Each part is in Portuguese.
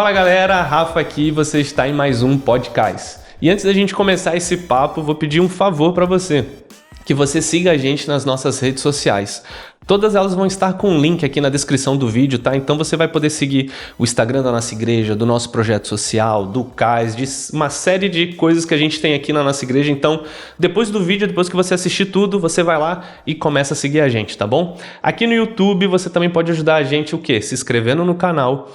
Fala galera, Rafa aqui, você está em mais um podcast. E antes da gente começar esse papo, vou pedir um favor para você, que você siga a gente nas nossas redes sociais. Todas elas vão estar com um link aqui na descrição do vídeo, tá? Então você vai poder seguir o Instagram da nossa igreja, do nosso projeto social, do CAIS, de uma série de coisas que a gente tem aqui na nossa igreja. Então, depois do vídeo, depois que você assistir tudo, você vai lá e começa a seguir a gente, tá bom? Aqui no YouTube você também pode ajudar a gente o quê? Se inscrevendo no canal,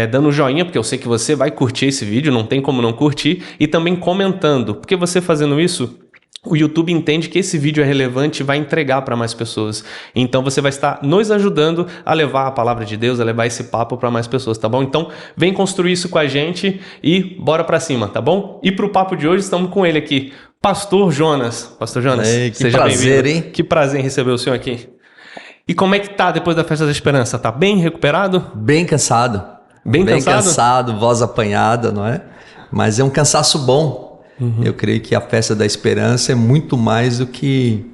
dando joinha, porque eu sei que você vai curtir esse vídeo, não tem como não curtir, e também comentando, porque você fazendo isso, o YouTube entende que esse vídeo é relevante e vai entregar para mais pessoas. Então você vai estar nos ajudando a levar a palavra de Deus, a levar esse papo para mais pessoas, tá bom? Então vem construir isso com a gente e bora para cima, tá bom? E pro papo de hoje estamos com ele aqui, Pastor Jonas. Pastor Jonas, que seja prazer, bem-vindo. hein? Que prazer em receber o senhor aqui. E como é que tá depois da Festa da Esperança? Tá bem recuperado? Bem cansado. Bem cansado, voz apanhada, não é? Mas é um cansaço bom. Eu creio que a Festa da Esperança é muito mais do que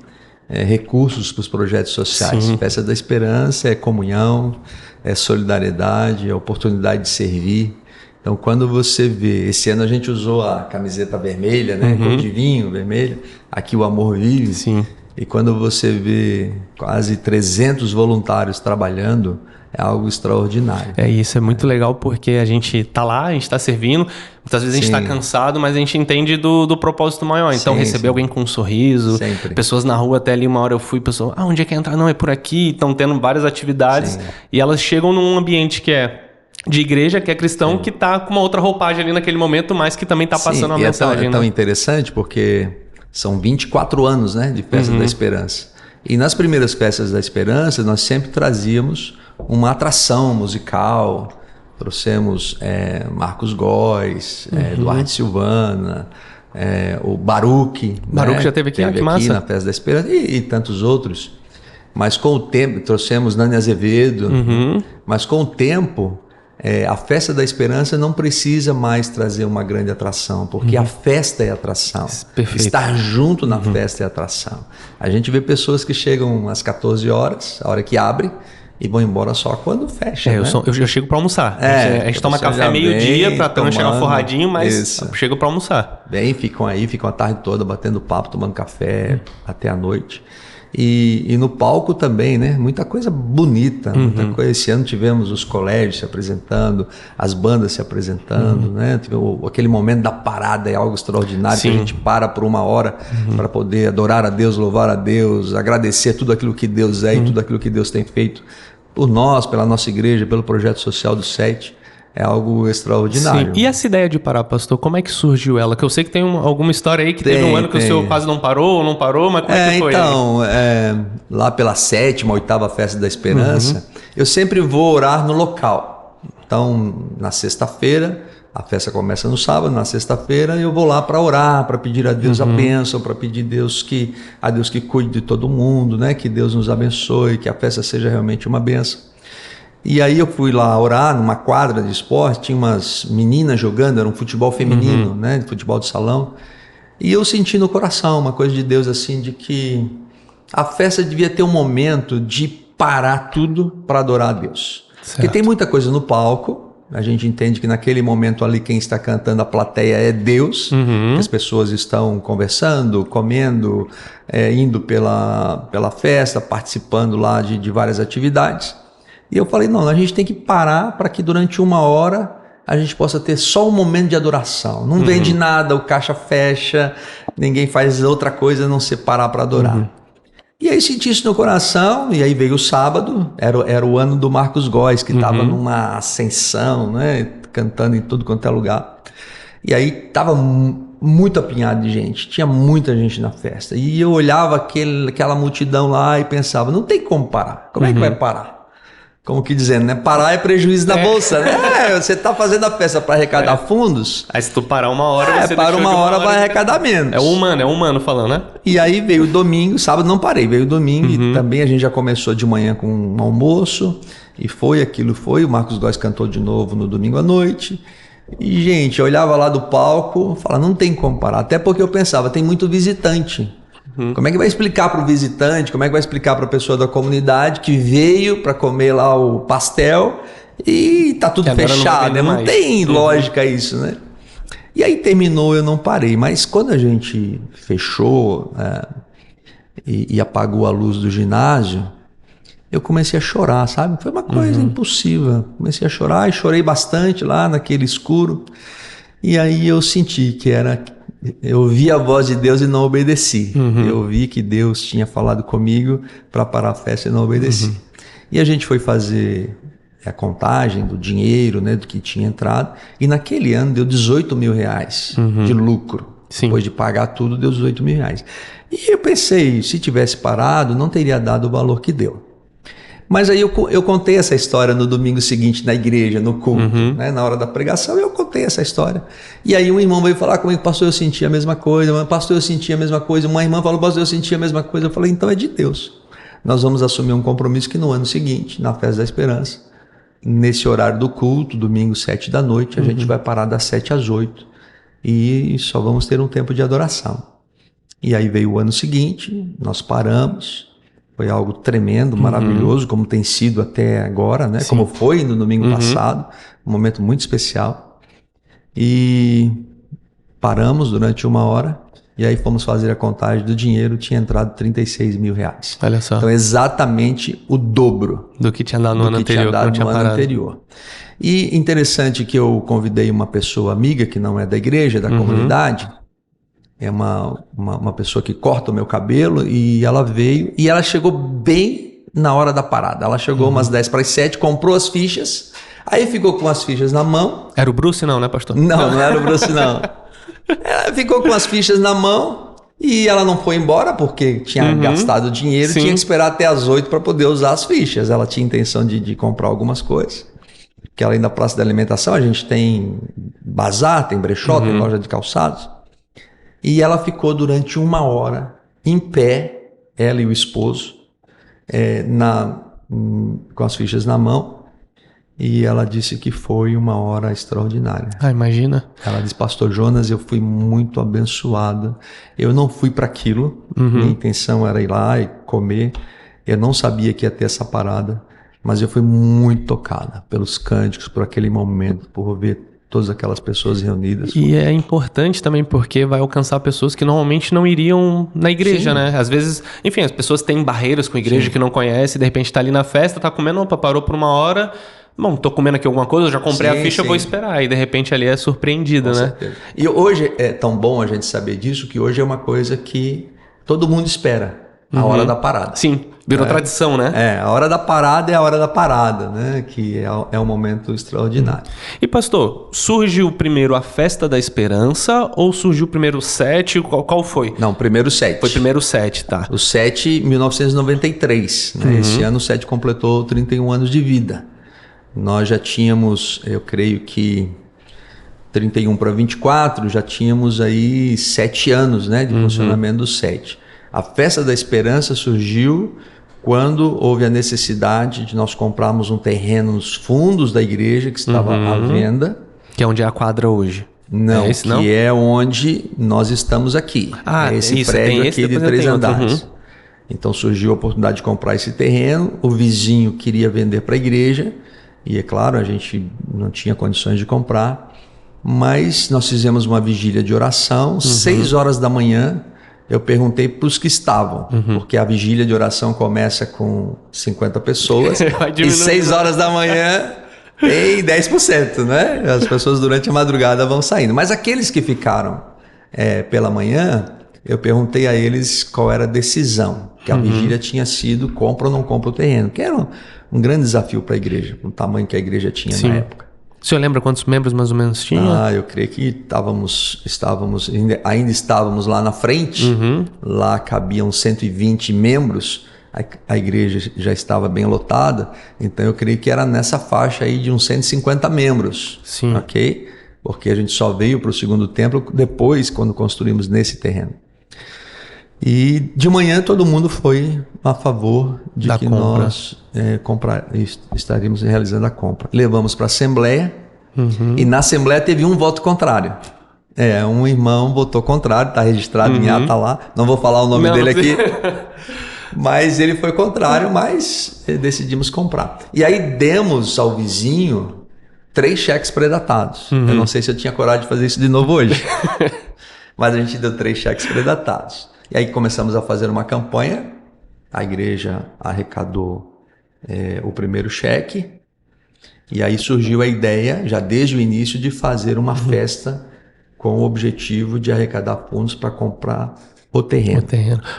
recursos para os projetos sociais. Sim. Festa da Esperança é comunhão, é solidariedade, é oportunidade de servir. Então, quando você vê... Esse ano a gente usou a camiseta vermelha, né? Cor de vinho vermelha. Aqui o amor vive. Sim. E quando você vê quase 300 voluntários trabalhando, é algo extraordinário. Isso é muito legal porque a gente tá lá, a gente tá servindo, muitas vezes a gente tá cansado, mas a gente entende do propósito maior. Então receber alguém com um sorriso, pessoas na rua, até ali uma hora eu fui, pessoa, onde é que é entrar? Não, é por aqui, estão tendo várias atividades e elas chegam num ambiente que é de igreja, que é cristão, que tá com uma outra roupagem ali naquele momento, mas que também tá passando uma mensagem. É tão interessante porque são 24 anos, né, de Festa da Esperança. E nas primeiras Festas da Esperança, nós sempre trazíamos uma atração musical. Trouxemos Marcos Góes, Eduardo Silvana, o Baruch. Baruch já teve aqui, que massa. Na Festa da Esperança e tantos outros. Mas com o tempo, trouxemos Nani Azevedo. Mas com o tempo, a Festa da Esperança não precisa mais trazer uma grande atração, porque a festa é atração. Perfeito. Estar junto na festa é atração. A gente vê pessoas que chegam às 14 horas, a hora que abre, e vão embora só quando fecha. Eu chego para almoçar. A gente toma café meio-dia para não chegar forradinho, mas chego para almoçar. Ficam a tarde toda batendo papo, tomando café até a noite. E no palco também, né? Muita coisa bonita, muita coisa. Esse ano tivemos os colégios se apresentando, as bandas se apresentando, né? Aquele momento da parada é algo extraordinário, que a gente para por uma hora para poder adorar a Deus, louvar a Deus, agradecer tudo aquilo que Deus é e tudo aquilo que Deus tem feito por nós, pela nossa igreja, pelo projeto social do SET. É algo extraordinário. Sim. E essa ideia de parar, pastor, como é que surgiu ela? Que eu sei que tem alguma história aí que teve um ano que o senhor quase não parou ou não parou, mas como é que foi? Então, lá pela 7ª, 8ª Festa da Esperança, eu sempre vou orar no local. Então, na sexta-feira, a festa começa no sábado, na sexta-feira eu vou lá para orar, para pedir a Deus a bênção, para pedir a Deus que cuide de todo mundo, né? Que Deus nos abençoe, que a festa seja realmente uma bênção. E aí eu fui lá orar numa quadra de esporte, tinha umas meninas jogando, era um futebol feminino, né, futebol de salão. E eu senti no coração uma coisa de Deus assim, de que a festa devia ter um momento de parar tudo para adorar a Deus. Certo. Porque tem muita coisa no palco, a gente entende que naquele momento ali quem está cantando a plateia é Deus, que as pessoas estão conversando, comendo, indo pela festa, participando lá de várias atividades. E eu falei, não, a gente tem que parar para que durante uma hora a gente possa ter só um momento de adoração. Não vende nada, o caixa fecha, ninguém faz outra coisa a não ser parar para adorar. E aí senti isso no coração, e aí veio o sábado, era o ano do Marcos Góes, que estava numa ascensão, né, cantando em tudo quanto é lugar. E aí estava muito apinhado de gente, tinha muita gente na festa. E eu olhava aquela multidão lá e pensava, não tem como parar, como é que vai parar? Como que dizendo, né? Parar é prejuízo da bolsa, né? Você tá fazendo a festa para arrecadar fundos. Aí se tu parar uma hora, você para uma hora vai arrecadar menos. É o humano falando, né? E aí veio o domingo, sábado não parei, veio o domingo e também a gente já começou de manhã com um almoço e foi, o Marcos Góes cantou de novo no domingo à noite. E, gente, eu olhava lá do palco, falava, não tem como parar. Até porque eu pensava, tem muito visitante. Como é que vai explicar para o visitante, como é que vai explicar para a pessoa da comunidade que veio para comer lá o pastel e tá tudo fechado, não tem lógica isso, né? E aí terminou, eu não parei, mas quando a gente fechou e apagou a luz do ginásio, eu comecei a chorar, sabe? Foi uma coisa impossível. Comecei a chorar e chorei bastante lá naquele escuro. E aí eu senti que eu ouvi a voz de Deus e não obedeci. Eu vi que Deus tinha falado comigo para parar a festa e não obedeci. E a gente foi fazer a contagem do dinheiro, né, do que tinha entrado. E naquele ano deu 18 mil reais de lucro. Sim. Depois de pagar tudo, deu 18 mil reais. E eu pensei, se tivesse parado, não teria dado o valor que deu. Mas aí eu contei essa história no domingo seguinte na igreja, no culto, né? Na hora da pregação, eu contei essa história. E aí um irmão veio falar comigo, pastor, eu senti a mesma coisa, pastor, eu senti a mesma coisa. Uma irmã falou, pastor, eu senti a mesma coisa. Eu falei, então é de Deus. Nós vamos assumir um compromisso que no ano seguinte, na Festa da Esperança, nesse horário do culto, domingo 7 da noite, a gente vai parar das 7 às 8 e só vamos ter um tempo de adoração. E aí veio o ano seguinte, nós paramos. Foi algo tremendo, maravilhoso, como tem sido até agora, né? Sim. Como foi no domingo passado, um momento muito especial. E paramos durante 1 hora e aí fomos fazer a contagem do dinheiro, tinha entrado 36 mil reais. Olha só. Então exatamente o dobro do que tinha dado no ano anterior. E interessante que eu convidei uma pessoa amiga que não é da igreja, da comunidade. É uma pessoa que corta o meu cabelo e ela veio e ela chegou bem na hora da parada. Ela chegou umas 10 para as 7, comprou as fichas, aí ficou com as fichas na mão. Era o Bruce não, né, pastor? Não era o Bruce não. Ela ficou com as fichas na mão e ela não foi embora porque tinha gastado dinheiro, tinha que esperar até as 8 para poder usar as fichas. Ela tinha intenção de comprar algumas coisas. Porque além da praça de alimentação, a gente tem bazar, tem brechó, tem loja de calçados. E ela ficou durante 1 hora em pé, ela e o esposo, com as fichas na mão. E ela disse que foi 1 hora extraordinária. Ah, imagina. Ela disse, pastor Jonas, eu fui muito abençoada. Eu não fui para aquilo. Minha intenção era ir lá e comer. Eu não sabia que ia ter essa parada. Mas eu fui muito tocada pelos cânticos, por aquele momento, por ver todas aquelas pessoas reunidas. E é importante também porque vai alcançar pessoas que normalmente não iriam na igreja, né? Às vezes, enfim, as pessoas têm barreiras com a igreja que não conhecem, de repente tá ali na festa, tá comendo, opa, parou por 1 hora, bom, tô comendo aqui alguma coisa, eu já comprei a ficha, vou esperar. E de repente ali é surpreendida, né? Certeza. E hoje é tão bom a gente saber disso, que hoje é uma coisa que todo mundo espera, a hora da parada. Sim. Virou tradição, né? A hora da parada é a hora da parada, né? Que é um momento extraordinário. E pastor, surgiu primeiro a Festa da Esperança ou surgiu primeiro o 7? Qual foi? Não, primeiro o 7. Foi primeiro o 7, tá. O 7, 1993. Né? Esse ano o 7 completou 31 anos de vida. Nós já tínhamos, eu creio que 31 para 24, já tínhamos aí 7 anos, né, de funcionamento do 7. A Festa da Esperança surgiu quando houve a necessidade de nós comprarmos um terreno nos fundos da igreja que estava à venda. Que é onde é a quadra hoje. Não, que é onde nós estamos aqui. Ah, é esse prédio aqui de 3 andares. Então surgiu a oportunidade de comprar esse terreno, o vizinho queria vender para a igreja, e é claro, a gente não tinha condições de comprar, mas nós fizemos uma vigília de oração, 6 horas da manhã. Eu perguntei para os que estavam, porque a vigília de oração começa com 50 pessoas e 6 horas da manhã tem 10%, né? As pessoas durante a madrugada vão saindo. Mas aqueles que ficaram pela manhã, eu perguntei a eles qual era a decisão, que a vigília tinha sido compra ou não compra o terreno, que era um grande desafio para a igreja, o tamanho que a igreja tinha na época. O senhor lembra quantos membros mais ou menos tinha? Eu creio que ainda estávamos lá na frente. Lá cabiam 120 membros. A igreja já estava bem lotada. Então eu creio que era nessa faixa aí de uns 150 membros. Sim. Ok? Porque a gente só veio para o segundo templo depois, quando construímos nesse terreno. E de manhã todo mundo foi a favor de que nós estaríamos realizando a compra. Levamos para a Assembleia e na Assembleia teve um voto contrário. Um irmão votou contrário, está registrado em ata lá. Não vou falar o nome dele aqui. Mas ele foi contrário, mas decidimos comprar. E aí demos ao vizinho 3 cheques predatados. Eu não sei se eu tinha coragem de fazer isso de novo hoje. Mas a gente deu 3 cheques predatados. E aí começamos a fazer uma campanha. A igreja arrecadou o primeiro cheque. E aí surgiu a ideia, já desde o início, de fazer uma festa com o objetivo de arrecadar fundos para comprar o terreno.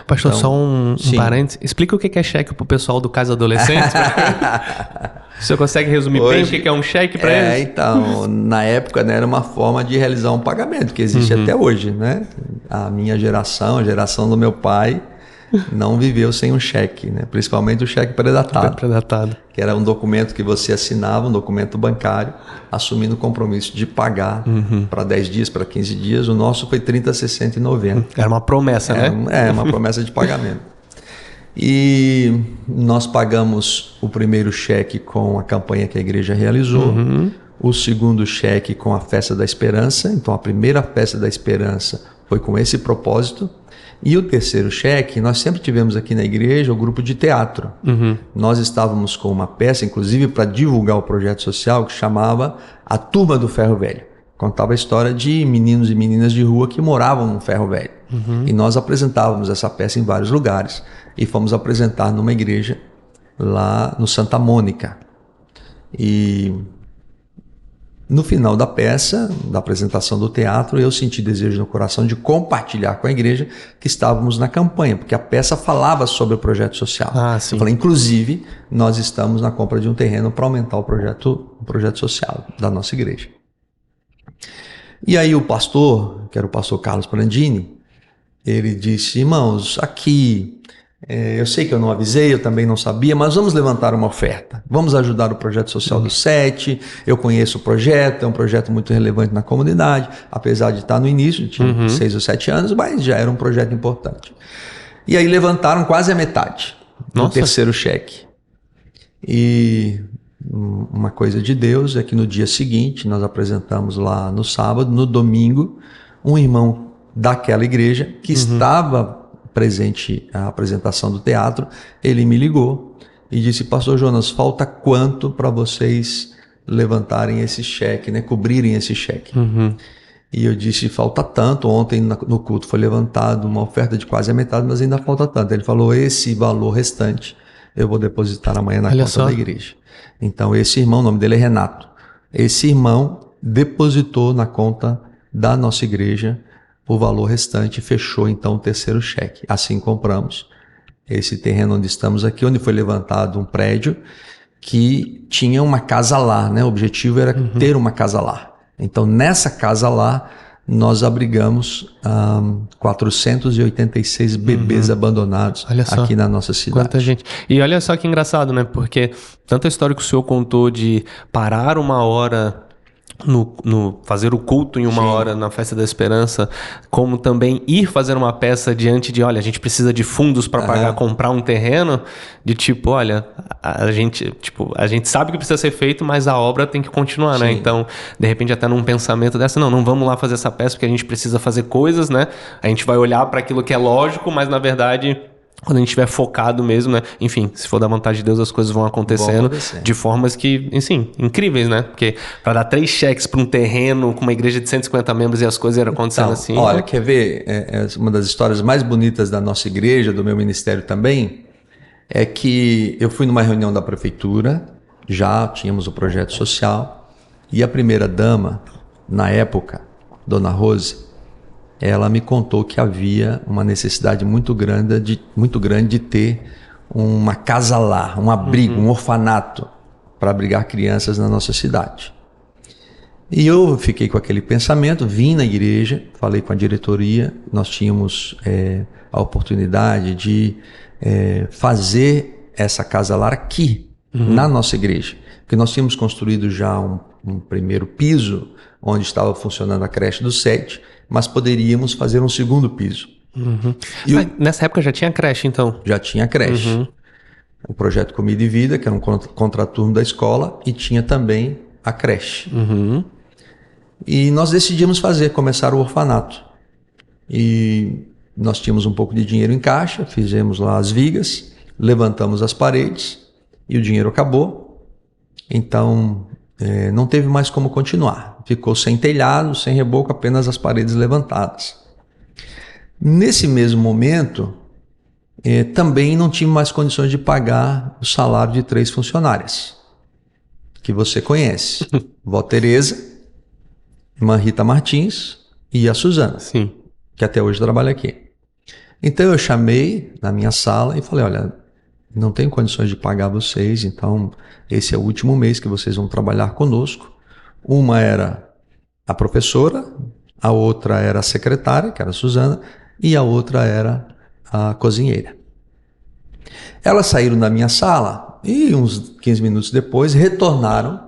Pastor, então, só um parênteses. Explica o que é cheque para o pessoal do Casa Adolescente. O senhor consegue resumir bem o que é um cheque para eles? Então, na época, né, era uma forma de realizar um pagamento, que existe até hoje, né? A minha geração, a geração do meu pai, não viveu sem um cheque, né? Principalmente o cheque predatado. Que era um documento que você assinava, um documento bancário, assumindo o compromisso de pagar para 10 dias, para 15 dias. O nosso foi 30, 60 e 90. Era uma promessa, né? Uma promessa de pagamento. E nós pagamos o primeiro cheque com a campanha que a igreja realizou, o segundo cheque com a Festa da Esperança. Então, a primeira Festa da Esperança foi com esse propósito. E o terceiro cheque, nós sempre tivemos aqui na igreja o grupo de teatro. Nós estávamos com uma peça, inclusive para divulgar o projeto social, que chamava A Turma do Ferro Velho. Contava a história de meninos e meninas de rua que moravam no Ferro Velho. E nós apresentávamos essa peça em vários lugares. E fomos apresentar numa igreja lá no Santa Mônica. E no final da peça, da apresentação do teatro, eu senti desejo no coração de compartilhar com a igreja que estávamos na campanha, porque a peça falava sobre o projeto social. Sim. Eu falei, inclusive, nós estamos na compra de um terreno para aumentar o projeto social da nossa igreja. E aí o pastor, que era o pastor Carlos Prandini, ele disse, irmãos, aqui... eu sei que eu não avisei, eu também não sabia, mas vamos levantar uma oferta. Vamos ajudar o projeto social do 7. Eu conheço o projeto, é um projeto muito relevante na comunidade, apesar de estar no início, tinha 6 ou 7 anos, mas já era um projeto importante. E aí levantaram quase a metade do terceiro cheque. E uma coisa de Deus é que no dia seguinte, nós apresentamos lá no sábado, no domingo, um irmão daquela igreja que estava presente à apresentação do teatro, ele me ligou e disse, pastor Jonas, falta quanto para vocês levantarem esse cheque, né, cobrirem esse cheque? E eu disse, falta tanto. Ontem no culto foi levantado uma oferta de quase a metade, mas ainda falta tanto. Ele falou, esse valor restante eu vou depositar amanhã na conta da igreja. Então esse irmão, o nome dele é Renato, esse irmão depositou na conta da nossa igreja o valor restante, fechou então o terceiro cheque. Assim compramos esse terreno onde estamos aqui, onde foi levantado um prédio que tinha uma casa lá, né? O objetivo era ter uma casa lá. Então nessa casa lá nós abrigamos 486 bebês abandonados aqui na nossa cidade. Quanta gente. E olha só que engraçado, né? Porque tanta história que o senhor contou de parar uma hora no fazer o culto em uma hora na Festa da Esperança, como também ir fazer uma peça diante de, olha, a gente precisa de fundos para pagar, comprar um terreno, de tipo, olha, a gente sabe que precisa ser feito, mas a obra tem que continuar, né? Então, de repente, até num pensamento dessa, não vamos lá fazer essa peça porque a gente precisa fazer coisas, né? A gente vai olhar para aquilo que é lógico, mas na verdade... Quando a gente estiver focado mesmo, né? Enfim, se for da vontade de Deus, as coisas vão acontecendo de formas que, assim, incríveis, né? Porque para dar 3 cheques para um terreno com uma igreja de 150 membros e as coisas eram acontecendo assim... Olha, né? Quer ver? Uma das histórias mais bonitas da nossa igreja, do meu ministério também, é que eu fui numa reunião da prefeitura, já tínhamos o projeto social, e a primeira dama, na época, Dona Rose, ela me contou que havia uma necessidade muito grande de ter uma casa lá, um abrigo, um orfanato para abrigar crianças na nossa cidade. E eu fiquei com aquele pensamento, vim na igreja, falei com a diretoria, nós tínhamos a oportunidade de fazer essa casa lá aqui, na nossa igreja, porque nós tínhamos construído já um primeiro piso, onde estava funcionando a creche do 7, mas poderíamos fazer um segundo piso. Nessa época já tinha creche, então? Já tinha creche. O projeto Comida e Vida, que era um contraturno da escola, e tinha também a creche. E nós decidimos começar o orfanato. E Nós tínhamos um pouco de dinheiro em caixa, fizemos lá as vigas, levantamos as paredes e o dinheiro acabou. Então, não teve mais como continuar. Ficou sem telhado, sem reboco, apenas as paredes levantadas. Nesse mesmo momento, também não tive mais condições de pagar o salário de 3 funcionárias, que você conhece. Vó Tereza, irmã Rita Martins e a Suzana, Sim. que até hoje trabalha aqui. Então eu chamei na minha sala e falei, olha, não tenho condições de pagar vocês, então esse é o último mês que vocês vão trabalhar conosco. Uma era a professora, a outra era a secretária, que era a Suzana, e a outra era a cozinheira. Elas saíram da minha sala e uns 15 minutos depois retornaram,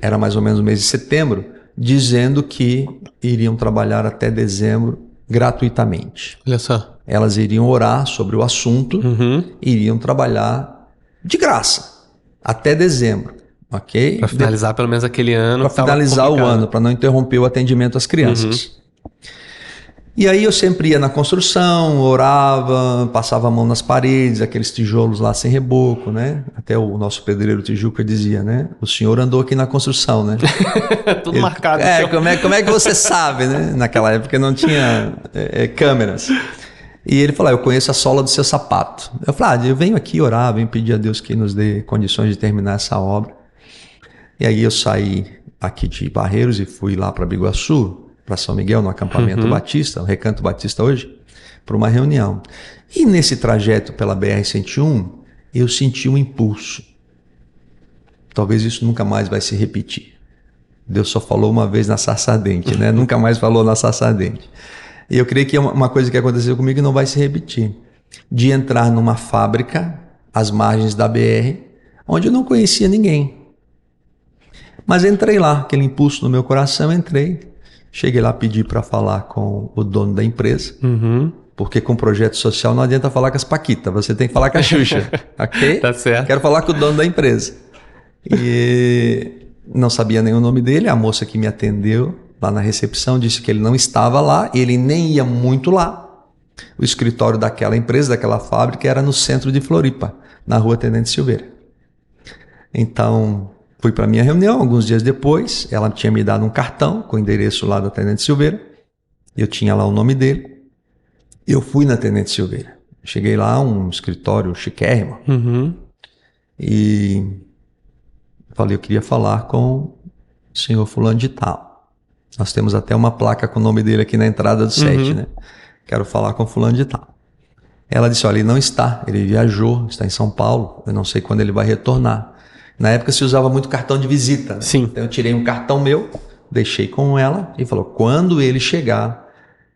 era mais ou menos o mês de setembro, dizendo que iriam trabalhar até dezembro gratuitamente. Olha só. Elas iriam orar sobre o assunto, iriam trabalhar de graça até dezembro, ok? Para finalizar pelo menos aquele ano. Para finalizar o ano, para não interromper o atendimento às crianças. E aí eu sempre ia na construção, orava, passava a mão nas paredes, aqueles tijolos lá sem reboco, né? Até o nosso pedreiro Tijuca dizia, né? O senhor andou aqui na construção, né? Tudo marcado. Como é que você sabe, né? Naquela época não tinha câmeras. E ele falou, eu conheço a sola do seu sapato. Eu falei, eu venho aqui orar, venho pedir a Deus que nos dê condições de terminar essa obra. E aí eu saí aqui de Barreiros e fui lá para Biguaçu, para São Miguel, no acampamento Batista, no Recanto Batista hoje, para uma reunião. E nesse trajeto pela BR-101, eu senti um impulso. Talvez isso nunca mais vai se repetir. Deus só falou uma vez na sarça ardente, né? Nunca mais falou na sarça ardente. E eu creio que é uma coisa que aconteceu comigo e não vai se repetir. De entrar numa fábrica, às margens da BR, onde eu não conhecia ninguém. Mas entrei lá, aquele impulso no meu coração, entrei. Cheguei lá, pedi para falar com o dono da empresa, porque com projeto social não adianta falar com as paquitas, você tem que falar com a Xuxa, ok? Tá certo. Quero falar com o dono da empresa. E não sabia nem o nome dele, a moça que me atendeu lá na recepção disse que ele não estava lá, ele nem ia muito lá. O escritório daquela empresa, daquela fábrica, era no centro de Floripa, na rua Tenente Silveira. Então, fui para a minha reunião, alguns dias depois, ela tinha me dado um cartão com o endereço lá da Tenente Silveira, eu tinha lá o nome dele, eu fui na Tenente Silveira. Cheguei lá, um escritório chiquérrimo, e falei, eu queria falar com o senhor fulano de tal. Nós temos até uma placa com o nome dele aqui na entrada do set, né? Quero falar com fulano de tal. Ela disse, olha, ele não está, ele viajou, está em São Paulo, eu não sei quando ele vai retornar. Na época se usava muito cartão de visita, né? Sim. Então eu tirei um cartão meu, deixei com ela e falou, quando ele chegar,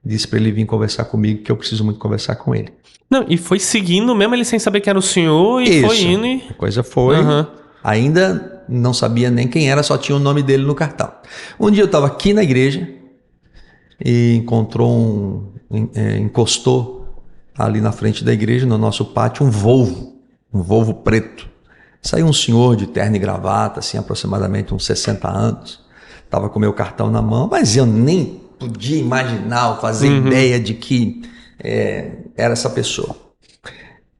disse para ele vir conversar comigo, que eu preciso muito conversar com ele. Não, e foi seguindo mesmo ele sem saber que era o senhor e Isso, foi indo e... a coisa foi... Ainda não sabia nem quem era, só tinha o nome dele no cartão. Um dia eu estava aqui na igreja e encostou ali na frente da igreja, no nosso pátio, um Volvo preto. Saiu um senhor de terno e gravata, assim, aproximadamente uns 60 anos. Estava com o meu cartão na mão, mas eu nem podia imaginar ou fazer ideia de que era essa pessoa.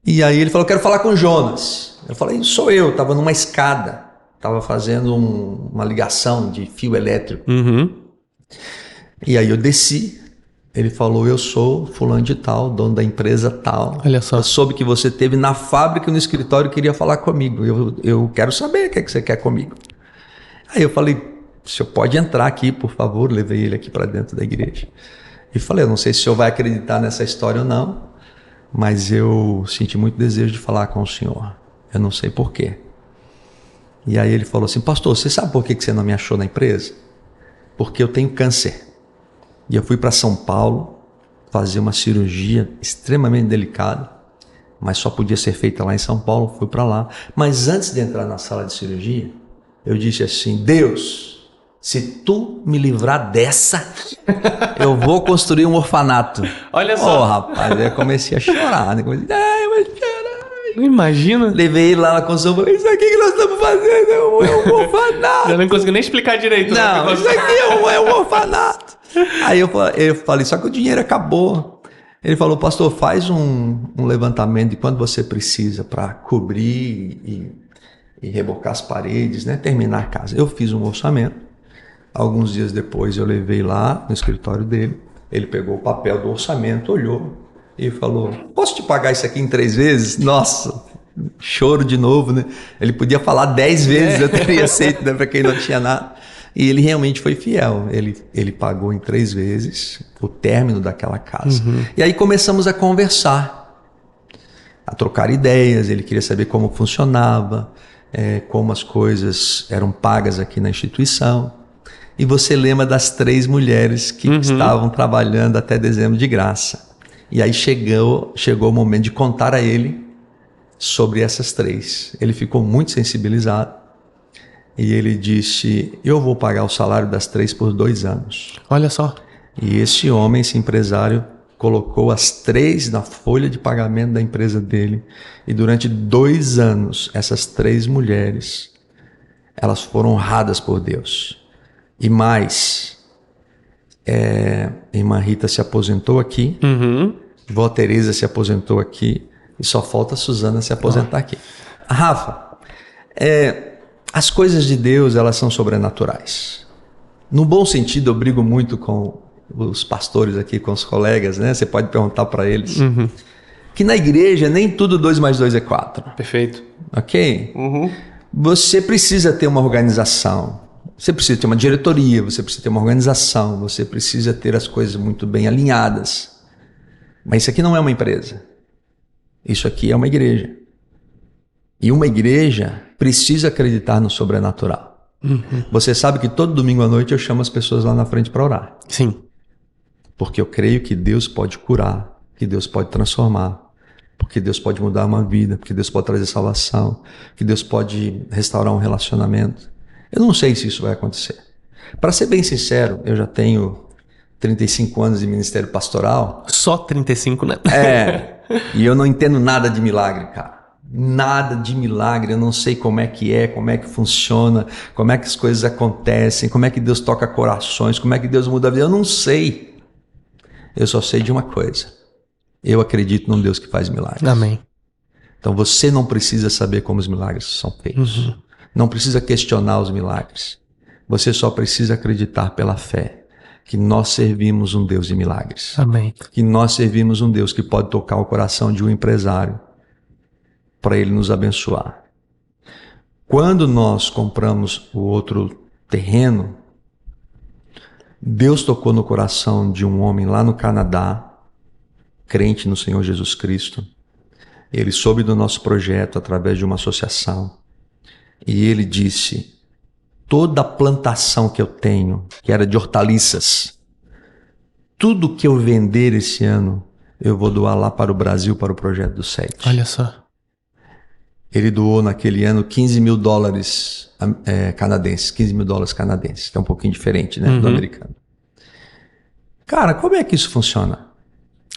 E aí ele falou, quero falar com o Jonas. Eu falei, sou eu, estava numa escada, estava fazendo uma ligação de fio elétrico. E aí eu desci, ele falou, eu sou fulano de tal, dono da empresa tal. Olha só. Eu soube que você esteve na fábrica e no escritório e queria falar comigo. Eu quero saber o que é que você quer comigo. Aí eu falei, o senhor pode entrar aqui, por favor. Levei ele aqui para dentro da igreja. E falei, eu não sei se o senhor vai acreditar nessa história ou não, mas eu senti muito desejo de falar com o senhor. Eu não sei por quê. E aí ele falou assim, pastor, você sabe por que você não me achou na empresa? Porque eu tenho câncer. E eu fui para São Paulo fazer uma cirurgia extremamente delicada, mas só podia ser feita lá em São Paulo, fui para lá. Mas antes de entrar na sala de cirurgia, eu disse assim, Deus, se tu me livrar dessa, eu vou construir um orfanato. Olha só. Oh, rapaz, eu comecei a chorar, né? Comecei, eu vou chorar. Não imagina. Levei ele lá na construção e falei, isso aqui que nós estamos fazendo é um orfanato. Eu não consegui nem explicar direito. Não, isso aqui é um orfanato. Aí eu falei, só que o dinheiro acabou. Ele falou, pastor, faz um levantamento de quanto você precisa para cobrir e rebocar as paredes, né? Terminar a casa. Eu fiz um orçamento. Alguns dias depois eu levei lá no escritório dele. Ele pegou o papel do orçamento, olhou e falou, posso te pagar isso aqui em 3 vezes? Nossa, choro de novo, né? Ele podia falar 10 vezes, eu teria aceito, né? Para quem não tinha nada. E ele realmente foi fiel. Ele pagou em 3 vezes o término daquela casa. E aí começamos a conversar, a trocar ideias. Ele queria saber como funcionava, como as coisas eram pagas aqui na instituição. E você lembra das 3 mulheres que estavam trabalhando até dezembro de graça. E aí chegou o momento de contar a ele sobre essas 3. Ele ficou muito sensibilizado. E ele disse, eu vou pagar o salário das 3 por 2 anos. Olha só. E esse homem, esse empresário, colocou as 3 na folha de pagamento da empresa dele. E durante 2 anos, essas 3 mulheres, elas foram honradas por Deus. E mais, irmã Rita se aposentou aqui, vó Teresa se aposentou aqui, e só falta a Suzana se aposentar aqui. Rafa, as coisas de Deus, elas são sobrenaturais. No bom sentido, eu brigo muito com os pastores aqui, com os colegas, né? Você pode perguntar para eles. Que na igreja, nem tudo 2 mais 2 é 4. Perfeito. Ok? Você precisa ter uma organização. Você precisa ter uma diretoria, você precisa ter uma organização, você precisa ter as coisas muito bem alinhadas. Mas isso aqui não é uma empresa. Isso aqui é uma igreja. E uma igreja precisa acreditar no sobrenatural. Você sabe que todo domingo à noite eu chamo as pessoas lá na frente para orar. Sim. Porque eu creio que Deus pode curar, que Deus pode transformar, porque Deus pode mudar uma vida, porque Deus pode trazer salvação, que Deus pode restaurar um relacionamento. Eu não sei se isso vai acontecer. Para ser bem sincero, eu já tenho 35 anos de ministério pastoral. Só 35, né? E eu não entendo nada de milagre, cara. Nada de milagre, eu não sei como é que funciona, como é que as coisas acontecem, como é que Deus toca corações, como é que Deus muda a vida, eu não sei. Eu só sei de uma coisa. Eu acredito num Deus que faz milagres. Amém. Então você não precisa saber como os milagres são feitos. Não precisa questionar os milagres. Você só precisa acreditar pela fé que nós servimos um Deus de milagres. Amém. Que nós servimos um Deus que pode tocar o coração de um empresário para ele nos abençoar. Quando nós compramos o outro terreno, Deus tocou no coração de um homem lá no Canadá, crente no Senhor Jesus Cristo. Ele soube do nosso projeto através de uma associação. E ele disse, toda a plantação que eu tenho, que era de hortaliças, tudo que eu vender esse ano, eu vou doar lá para o Brasil, para o Projeto do 7. Olha só. Ele doou naquele ano $15 mil canadenses, $15 mil canadenses, que é um pouquinho diferente, né, do americano. Cara, como é que isso funciona?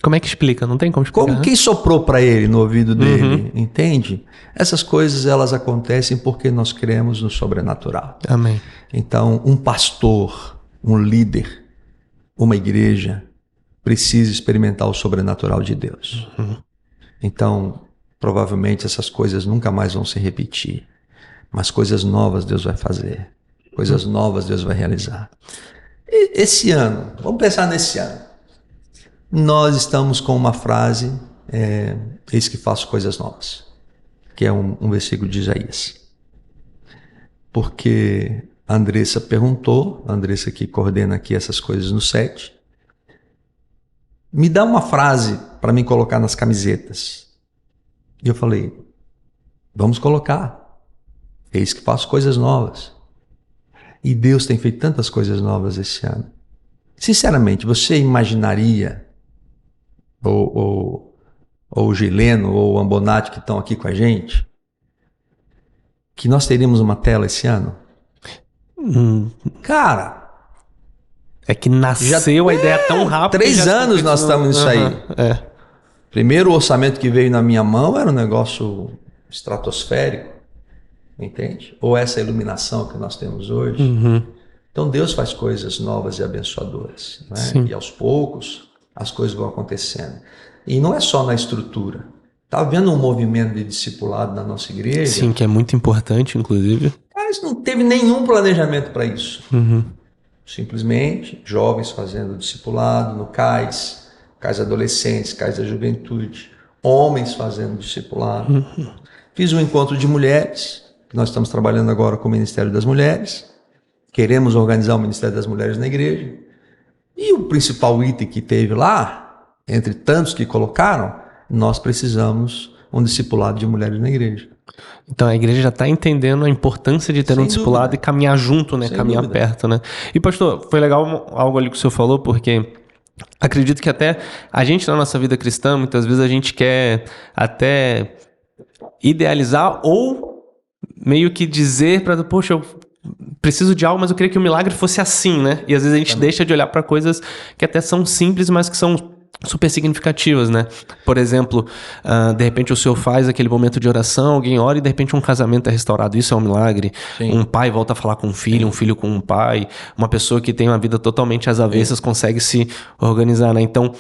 Como é que explica? Não tem como explicar. Quem soprou para ele no ouvido dele, entende? Essas coisas, elas acontecem porque nós cremos no sobrenatural. Amém. Então, um pastor, um líder, uma igreja, precisa experimentar o sobrenatural de Deus. Então, provavelmente essas coisas nunca mais vão se repetir. Mas coisas novas Deus vai fazer. Coisas novas Deus vai realizar. E esse ano, vamos pensar nesse ano. Nós estamos com uma frase, eis que faço coisas novas, que é um versículo de Isaías. Porque a Andressa perguntou, a Andressa que coordena aqui essas coisas no 7, me dá uma frase para mim colocar nas camisetas. E eu falei, vamos colocar, eis que faço coisas novas. E Deus tem feito tantas coisas novas esse ano. Sinceramente, você imaginaria, ou o Gileno, ou o Ambonati que estão aqui com a gente, que nós teríamos uma tela esse ano? Cara, é que nasceu a ideia tão rápido. 3 anos nós estamos nisso aí. Primeiro, o orçamento que veio na minha mão era um negócio estratosférico, entende? Ou essa iluminação que nós temos hoje. Então Deus faz coisas novas e abençoadoras, né? E aos poucos as coisas vão acontecendo. E não é só na estrutura. Está havendo um movimento de discipulado na nossa igreja. Sim, que é muito importante, inclusive. Cara, isso não teve nenhum planejamento para isso. Simplesmente, jovens fazendo discipulado no CAIS, CAIS adolescentes, CAIS da juventude, homens fazendo discipulado. Fiz um encontro de mulheres, que nós estamos trabalhando agora com o Ministério das Mulheres. Queremos organizar o Ministério das Mulheres na igreja. E o principal item que teve lá, entre tantos que colocaram, nós precisamos um discipulado de mulheres na igreja. Então a igreja já está entendendo a importância de ter Sem um discipulado dúvida. e caminhar junto, né? Sem Caminhar dúvida. perto, né? E pastor, foi legal algo ali que o senhor falou, porque acredito que até a gente na nossa vida cristã, muitas vezes a gente quer até idealizar ou meio que dizer para, poxa, eu preciso de algo, mas eu queria que o milagre fosse assim, né? E às vezes a gente deixa de olhar para coisas que até são simples, mas que são super significativas, né? Por exemplo, de repente o senhor faz aquele momento de oração, alguém ora e de repente um casamento é restaurado. Isso é um milagre. Sim. Um pai volta a falar com um filho com um pai. Uma pessoa que tem uma vida totalmente às avessas consegue se organizar, né? Então,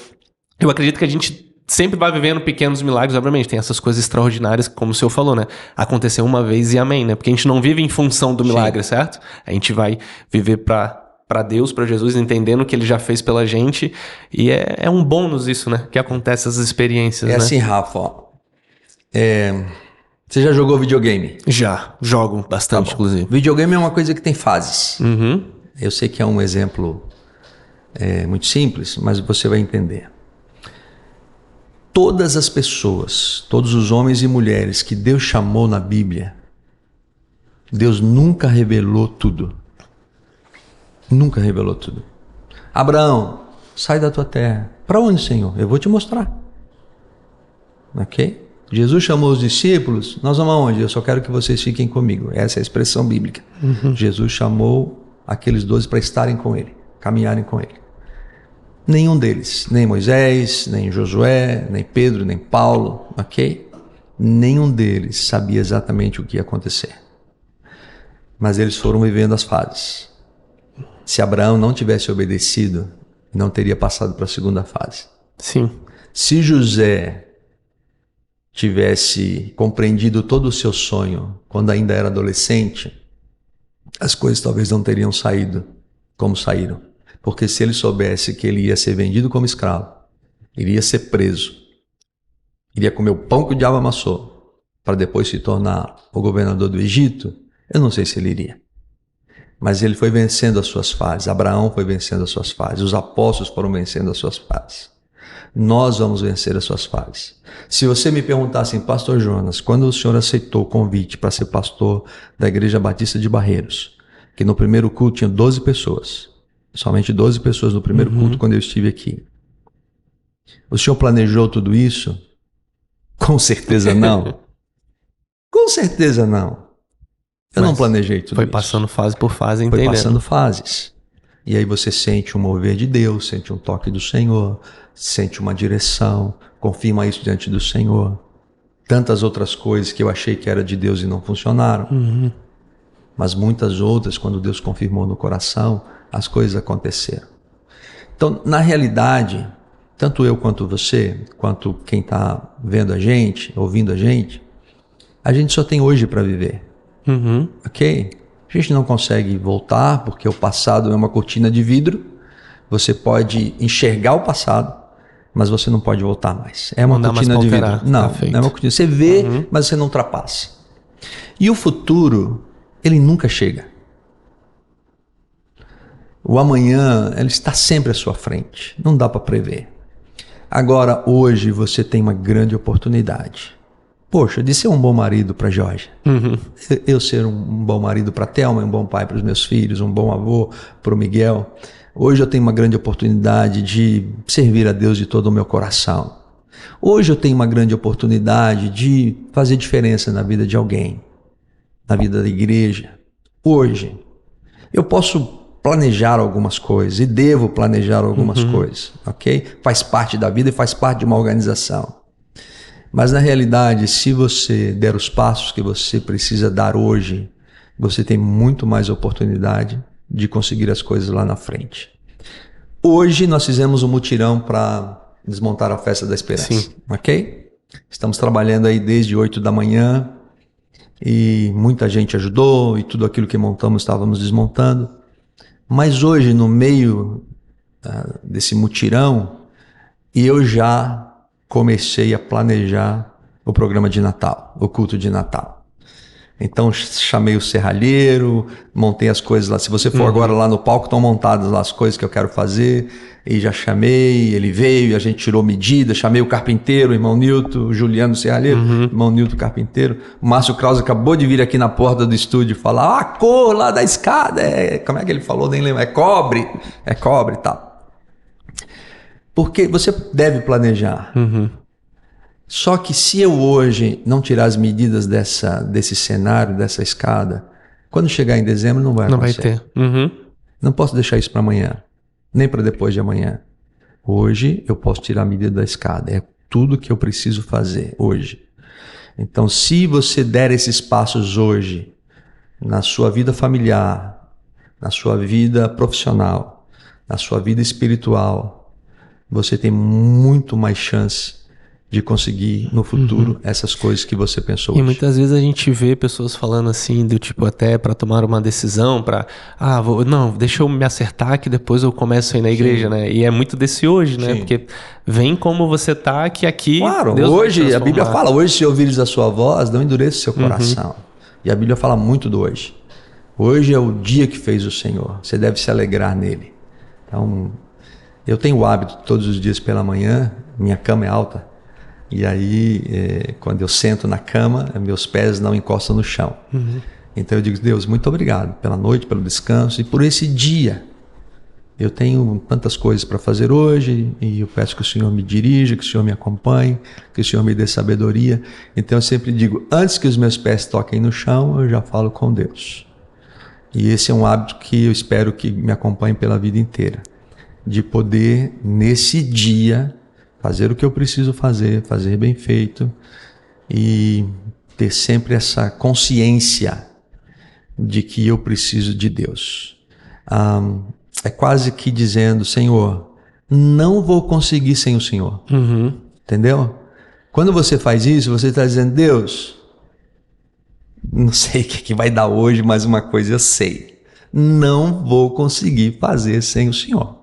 eu acredito que a gente sempre vai vivendo pequenos milagres, obviamente. Tem essas coisas extraordinárias, como o senhor falou, né? Aconteceu uma vez e amém, né? Porque a gente não vive em função do milagre, certo? A gente vai viver para Deus, para Jesus, entendendo o que ele já fez pela gente. E é um bônus isso, né? Que acontece essas experiências, É né? assim, Rafa, ó. Você já jogou videogame? Já, jogo bastante, inclusive. Videogame é uma coisa que tem fases. Uhum. Eu sei que é um exemplo muito simples, mas você vai entender. Todas as pessoas, todos os homens e mulheres que Deus chamou na Bíblia, Deus nunca revelou tudo. Nunca revelou tudo. Abraão, sai da tua terra. Para onde, Senhor? Eu vou te mostrar. Ok? Jesus chamou os discípulos, nós vamos aonde? Eu só quero que vocês fiquem comigo. Essa é a expressão bíblica. Jesus chamou aqueles 12 para estarem com ele, caminharem com ele. Nenhum deles, nem Moisés, nem Josué, nem Pedro, nem Paulo, ok? Nenhum deles sabia exatamente o que ia acontecer. Mas eles foram vivendo as fases. Se Abraão não tivesse obedecido, não teria passado para a segunda fase. Sim. Se José tivesse compreendido todo o seu sonho quando ainda era adolescente, as coisas talvez não teriam saído como saíram. Porque se ele soubesse que ele ia ser vendido como escravo, iria ser preso, iria comer o pão que o diabo amassou, para depois se tornar o governador do Egito, eu não sei se ele iria. Mas ele foi vencendo as suas fases, Abraão foi vencendo as suas fases, os apóstolos foram vencendo as suas fases. Nós vamos vencer as suas fases. Se você me perguntar assim, pastor Jonas, quando o senhor aceitou o convite para ser pastor da Igreja Batista de Barreiros, que no primeiro culto tinha 12 pessoas, somente 12 pessoas no primeiro culto quando eu estive aqui. O senhor planejou tudo isso? Com certeza não. Com certeza não. Eu não planejei tudo isso. Foi passando fase por fase, Foi entendendo. passando fases. E aí você sente um mover de Deus, sente um toque do Senhor, sente uma direção, confirma isso diante do Senhor. Tantas outras coisas que eu achei que era de Deus e não funcionaram. Mas muitas outras, quando Deus confirmou no coração, as coisas aconteceram. Então, na realidade, tanto eu quanto você, quanto quem está vendo a gente, ouvindo a gente só tem hoje para viver. Ok? A gente não consegue voltar, porque o passado é uma cortina de vidro. Você pode enxergar o passado, mas você não pode voltar mais. É uma cortina de vidro. Não, é uma cortina. Você vê, mas você não ultrapassa. E o futuro, ele nunca chega. O amanhã, ele está sempre à sua frente. Não dá para prever. Agora, hoje, você tem uma grande oportunidade. Poxa, de ser um bom marido para Jorge. Eu ser um bom marido para Thelma, um bom pai para os meus filhos, um bom avô para o Miguel. Hoje eu tenho uma grande oportunidade de servir a Deus de todo o meu coração. Hoje eu tenho uma grande oportunidade de fazer diferença na vida de alguém, na vida da igreja. Hoje eu posso planejar algumas coisas e devo planejar algumas coisas, ok? Faz parte da vida e faz parte de uma organização. Mas na realidade, se você der os passos que você precisa dar hoje, você tem muito mais oportunidade de conseguir as coisas lá na frente. Hoje nós fizemos um mutirão para desmontar a Festa da Esperança. Sim. Ok? Estamos trabalhando aí desde 8 da manhã e muita gente ajudou e tudo aquilo que montamos estávamos desmontando. Mas hoje, no meio desse mutirão, eu já comecei a planejar o programa de Natal, o culto de Natal. Então chamei o serralheiro, montei as coisas lá. Se você for agora lá no palco, estão montadas lá as coisas que eu quero fazer. E já chamei, ele veio, a gente tirou medida, chamei o carpinteiro, o irmão Nilton, o Juliano Serralheiro, irmão Nilton carpinteiro. O Márcio Krause acabou de vir aqui na porta do estúdio falar, a cor lá da escada, como é que ele falou? Nem lembro, é cobre e tal. Porque você deve planejar. Só que se eu hoje não tirar as medidas desse cenário, dessa escada, quando chegar em dezembro não vai acontecer. Não vai ter. Não posso deixar isso para amanhã, nem para depois de amanhã. Hoje eu posso tirar a medida da escada, é tudo que eu preciso fazer hoje. Então, se você der esses passos hoje, na sua vida familiar, na sua vida profissional, na sua vida espiritual, você tem muito mais chance de conseguir no futuro essas coisas que você pensou hoje. E muitas vezes a gente vê pessoas falando assim, do tipo, até para tomar uma decisão, não, deixa eu me acertar que depois eu começo a ir na igreja, né? E é muito desse hoje, né? Sim. Porque vem como você tá, que aqui Claro, Deus vai hoje a transformar. Bíblia fala, hoje se ouvires a sua voz, não endureça o seu coração. E a Bíblia fala muito do hoje. Hoje é o dia que fez o Senhor, você deve se alegrar nele. Então, eu tenho o hábito todos os dias pela manhã, minha cama é alta, e aí, quando eu sento na cama, meus pés não encostam no chão. Então eu digo, Deus, muito obrigado pela noite, pelo descanso e por esse dia. Eu tenho tantas coisas para fazer hoje e eu peço que o Senhor me dirija, que o Senhor me acompanhe, que o Senhor me dê sabedoria. Então eu sempre digo, antes que os meus pés toquem no chão, eu já falo com Deus. E esse é um hábito que eu espero que me acompanhe pela vida inteira. De poder, nesse dia, fazer o que eu preciso fazer bem feito e ter sempre essa consciência de que eu preciso de Deus. É quase que dizendo, Senhor, não vou conseguir sem o Senhor. Entendeu? Quando você faz isso, você está dizendo, Deus, não sei o que vai dar hoje, mas uma coisa eu sei. Não vou conseguir fazer sem o Senhor.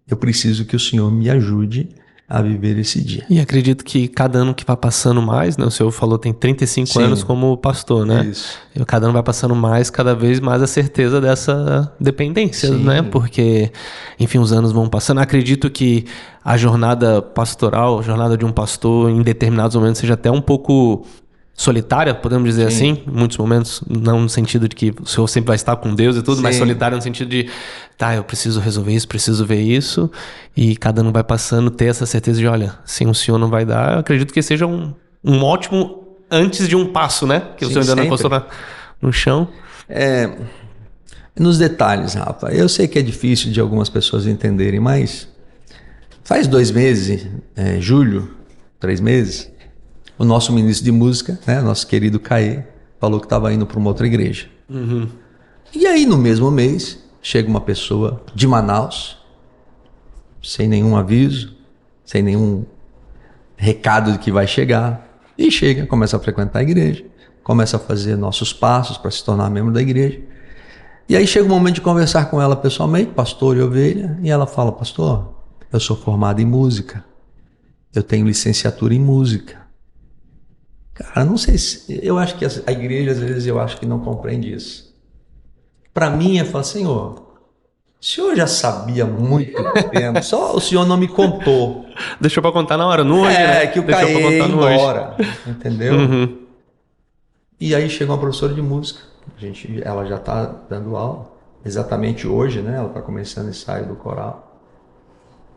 Eu preciso que o Senhor me ajude a viver esse dia. E acredito que cada ano que vai passando mais, né? O senhor falou tem 35 Sim. anos como pastor, né? Isso. E cada ano vai passando mais, cada vez mais a certeza dessa dependência, Sim. né? Porque, enfim, os anos vão passando. Acredito que a jornada pastoral, a jornada de um pastor, em determinados momentos, seja até um pouco solitária, podemos dizer Sim. assim, em muitos momentos, não no sentido de que o senhor sempre vai estar com Deus e tudo, mas Sim. solitária no sentido de, eu preciso resolver isso, preciso ver isso, e cada ano vai passando, ter essa certeza de, olha, sem o senhor não vai dar. Eu acredito que seja um ótimo antes de um passo, né? Que o senhor ainda não encostou no chão. Nos detalhes, Rafa, eu sei que é difícil de algumas pessoas entenderem, mas faz 2 meses, julho, 3 meses, o nosso ministro de música, né, nosso querido Caê, falou que estava indo para uma outra igreja. E aí, no mesmo mês, chega uma pessoa de Manaus, sem nenhum aviso, sem nenhum recado de que vai chegar, e chega, começa a frequentar a igreja, começa a fazer nossos passos para se tornar membro da igreja. E aí chega o momento de conversar com ela pessoalmente, pastor e ovelha, e ela fala, pastor, eu sou formado em música, eu tenho licenciatura em música. Cara, não sei se... Eu acho que a igreja, às vezes, eu acho que não compreende isso. Para mim, é falar, Senhor, o Senhor já sabia há muito tempo, só o Senhor não me contou. Deixou para contar na hora, no hoje, né? Que o Deixou Caê pra contar ia no hoje. embora, entendeu? E aí chegou uma professora de música, ela já está dando aula, exatamente hoje, né? Ela está começando o ensaio do coral.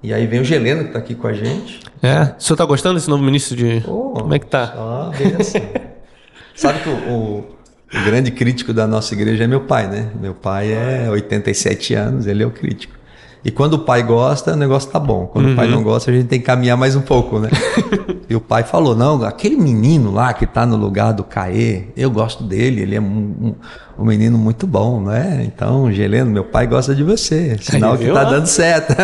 E aí vem o Geleno, que está aqui com a gente. O senhor tá gostando desse novo ministro de... Como é que tá? Beleza. Sabe que o grande crítico da nossa igreja é meu pai, né? Meu pai é 87 anos, ele é o crítico. E quando o pai gosta, o negócio tá bom. Quando o pai não gosta, a gente tem que caminhar mais um pouco, né? E o pai falou, não, aquele menino lá que tá no lugar do Caê, eu gosto dele, ele é um menino muito bom, né? Então, Geleno, meu pai gosta de você, sinal que tá dando certo.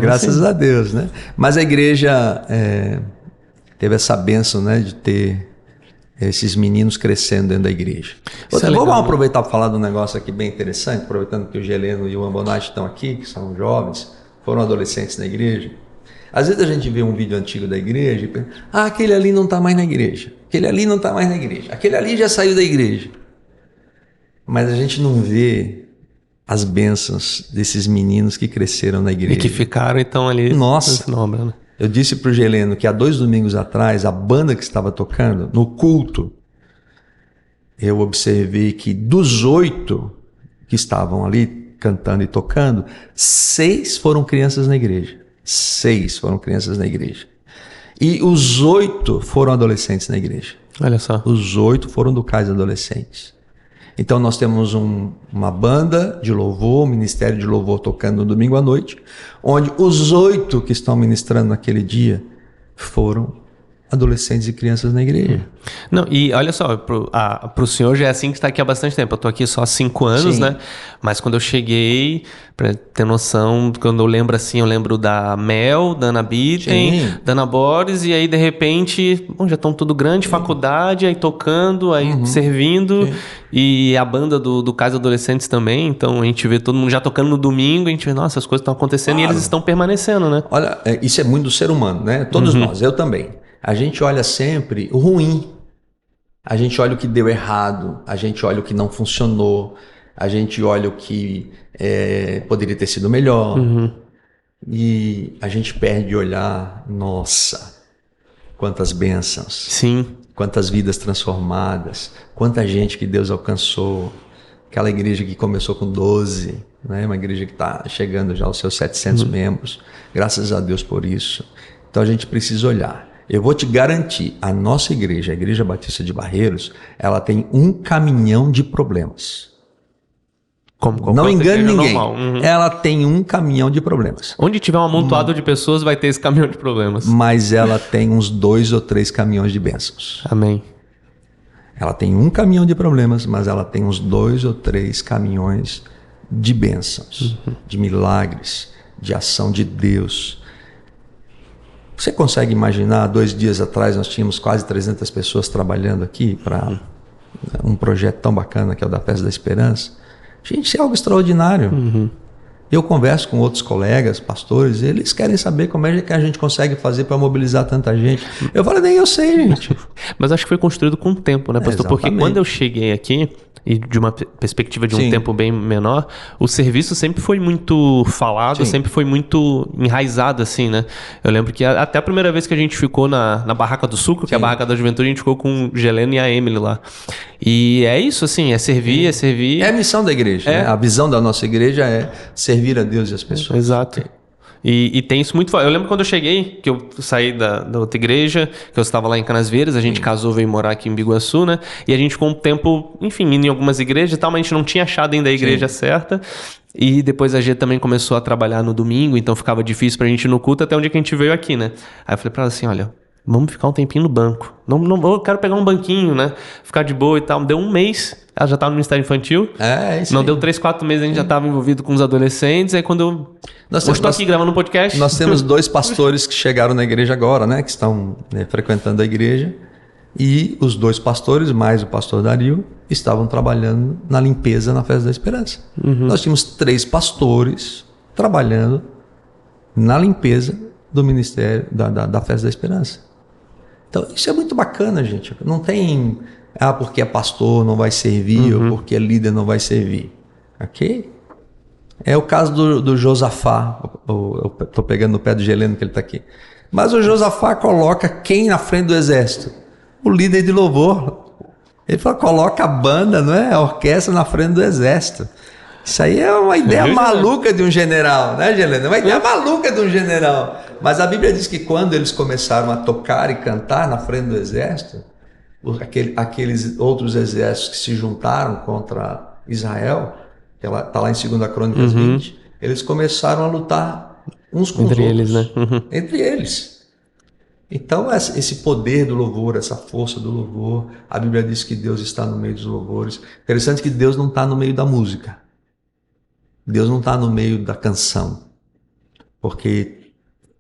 Graças a Deus, né? Mas a igreja teve essa bênção, né, de ter esses meninos crescendo dentro da igreja. Vamos aproveitar para falar de um negócio aqui bem interessante, aproveitando que o Geleno e o Ambonati estão aqui, que são jovens, foram adolescentes na igreja. Às vezes a gente vê um vídeo antigo da igreja e pensa, aquele ali não está mais na igreja, aquele ali não está mais na igreja, aquele ali já saiu da igreja. Mas a gente não vê as bênçãos desses meninos que cresceram na igreja. E que ficaram então ali. Nossa! Obra, né? Eu disse para o Geleno que há 2 domingos atrás, a banda que estava tocando, no culto, eu observei que dos 8 que estavam ali cantando e tocando, 6 foram crianças na igreja. 6 foram crianças na igreja. E os 8 foram adolescentes na igreja. Olha só. Os 8 foram do CAIS Adolescentes. Então nós temos uma banda de louvor, um ministério de louvor tocando no domingo à noite, onde os 8 que estão ministrando naquele dia foram adolescentes e crianças na igreja. Não, e olha só, pro senhor já é assim que está aqui há bastante tempo. Eu tô aqui só há 5 anos, né? Mas quando eu cheguei, pra ter noção, quando eu lembro assim, eu lembro da Mel, da Ana Bitten, da Ana Boris, e aí de repente, já estão tudo grande, faculdade, aí tocando, aí servindo, e a banda do CAIS Adolescentes também, então a gente vê todo mundo já tocando no domingo, a gente vê, nossa, as coisas estão acontecendo e eles estão permanecendo, né? Olha, isso é muito do ser humano, né? Todos nós, eu também. A gente olha sempre o ruim, a gente olha o que deu errado, a gente olha o que não funcionou, a gente olha o que poderia ter sido melhor, e a gente perde de olhar, nossa, quantas bênçãos, Sim. Quantas vidas transformadas, quanta gente que Deus alcançou, aquela igreja que começou com 12, né? Uma igreja que está chegando já aos seus 700 membros, graças a Deus por isso. Então a gente precisa olhar. Eu vou te garantir, a nossa igreja, a Igreja Batista de Barreiros, ela tem um caminhão de problemas. Não engane ninguém. Ela tem um caminhão de problemas. Onde tiver um amontoado de pessoas, vai ter esse caminhão de problemas. Mas ela tem uns 2 ou 3 caminhões de bênçãos. Amém. Ela tem um caminhão de problemas, mas ela tem uns 2 ou 3 caminhões de bênçãos, de milagres, de ação de Deus. Você consegue imaginar, 2 dias atrás nós tínhamos quase 300 pessoas trabalhando aqui para um projeto tão bacana que é o da Festa da Esperança? Gente, isso é algo extraordinário. Eu converso com outros colegas, pastores, eles querem saber como é que a gente consegue fazer para mobilizar tanta gente. Eu falo, nem eu sei, gente. Mas acho que foi construído com o tempo, né, pastor? Porque quando eu cheguei aqui, e de uma perspectiva de um tempo bem menor, o serviço sempre foi muito falado, sempre foi muito enraizado, assim, né? Eu lembro que até a primeira vez que a gente ficou na Barraca do Sucro, que é a Barraca da Juventude, a gente ficou com o Geleno e a Emily lá. E é isso, assim, é servir, é servir. É a missão da igreja, né? A visão da nossa igreja é servir a Deus e as pessoas. Exato. E tem isso muito forte. Eu lembro quando eu cheguei, que eu saí da outra igreja, que eu estava lá em Canasvieiras, a gente casou, veio morar aqui em Biguaçu, né? E a gente ficou um tempo, enfim, indo em algumas igrejas e tal, mas a gente não tinha achado ainda a igreja certa. E depois a G também começou a trabalhar no domingo, então ficava difícil pra gente ir no culto até onde que a gente veio aqui, né? Aí eu falei pra ela assim, olha, vamos ficar um tempinho no banco. Não, eu quero pegar um banquinho, né? Ficar de boa e tal. Deu 1 mês, ela já estava no Ministério Infantil. Isso não aí. Deu 3, 4 meses, a gente já estava envolvido com os adolescentes. Aí quando eu... Hoje estou aqui gravando um podcast. Nós temos 2 pastores que chegaram na igreja agora, né? Que estão frequentando a igreja. E os 2 pastores, mais o pastor Dario, estavam trabalhando na limpeza na Festa da Esperança. Nós tínhamos 3 pastores trabalhando na limpeza do ministério da Festa da Esperança. Então, isso é muito bacana, gente. Não tem, porque é pastor não vai servir, ou porque é líder não vai servir. Ok? É o caso do Josafá. Eu estou pegando no pé do Geleno que ele está aqui. Mas o Josafá coloca quem na frente do exército? O líder de louvor. Ele fala, coloca a banda, não é? A orquestra na frente do exército. Isso aí é uma ideia maluca de um general, né, Geleno? É uma ideia maluca de um general. Mas a Bíblia diz que quando eles começaram a tocar e cantar na frente do exército, aqueles outros exércitos que se juntaram contra Israel, que ela está lá em 2 Crônicas 20, eles começaram a lutar uns com Entre os eles, outros. né? Entre eles. Então, esse poder do louvor, essa força do louvor, a Bíblia diz que Deus está no meio dos louvores. Interessante que Deus não está no meio da música. Deus não está no meio da canção. Porque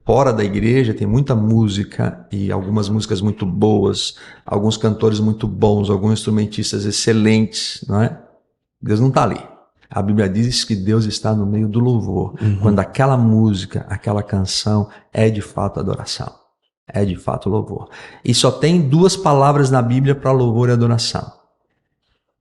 fora da igreja tem muita música e algumas músicas muito boas, alguns cantores muito bons, alguns instrumentistas excelentes, não é? Deus não está ali. A Bíblia diz que Deus está no meio do louvor, quando aquela música, aquela canção é de fato adoração, é de fato louvor. E só tem 2 palavras na Bíblia para louvor e adoração.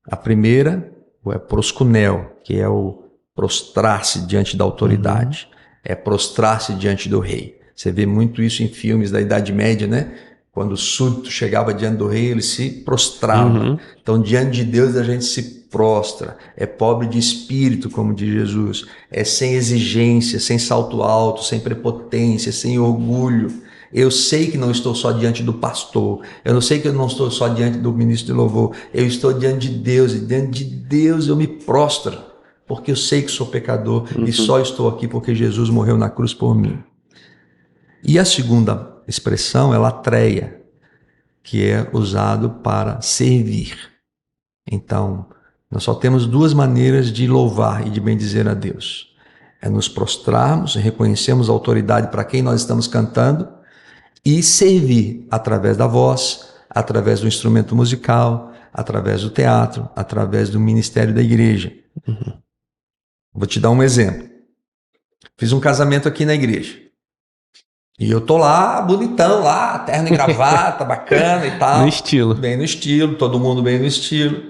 A primeira é proskunel, que é o prostrar-se diante da autoridade, é prostrar-se diante do rei. Você vê muito isso em filmes da Idade Média, né? Quando o súdito chegava diante do rei, ele se prostrava. Então, diante de Deus, a gente se prostra. É pobre de espírito, como diz Jesus. É sem exigência, sem salto alto, sem prepotência, sem orgulho. Eu sei que não estou só diante do pastor. Eu não sei que eu não estou só diante do ministro de louvor. Eu estou diante de Deus. E diante de Deus eu me prostro. Porque eu sei que sou pecador. E só estou aqui porque Jesus morreu na cruz por mim. E a segunda expressão é latreia, que é usado para servir. Então, nós só temos 2 maneiras de louvar e de bendizer a Deus. É nos prostrarmos, reconhecermos a autoridade para quem nós estamos cantando e servir através da voz, através do instrumento musical, através do teatro, através do ministério da igreja. Vou te dar um exemplo. Fiz um casamento aqui na igreja. E eu tô lá, bonitão, lá, terno e gravata, bacana e tal. No estilo. Bem no estilo, todo mundo bem no estilo.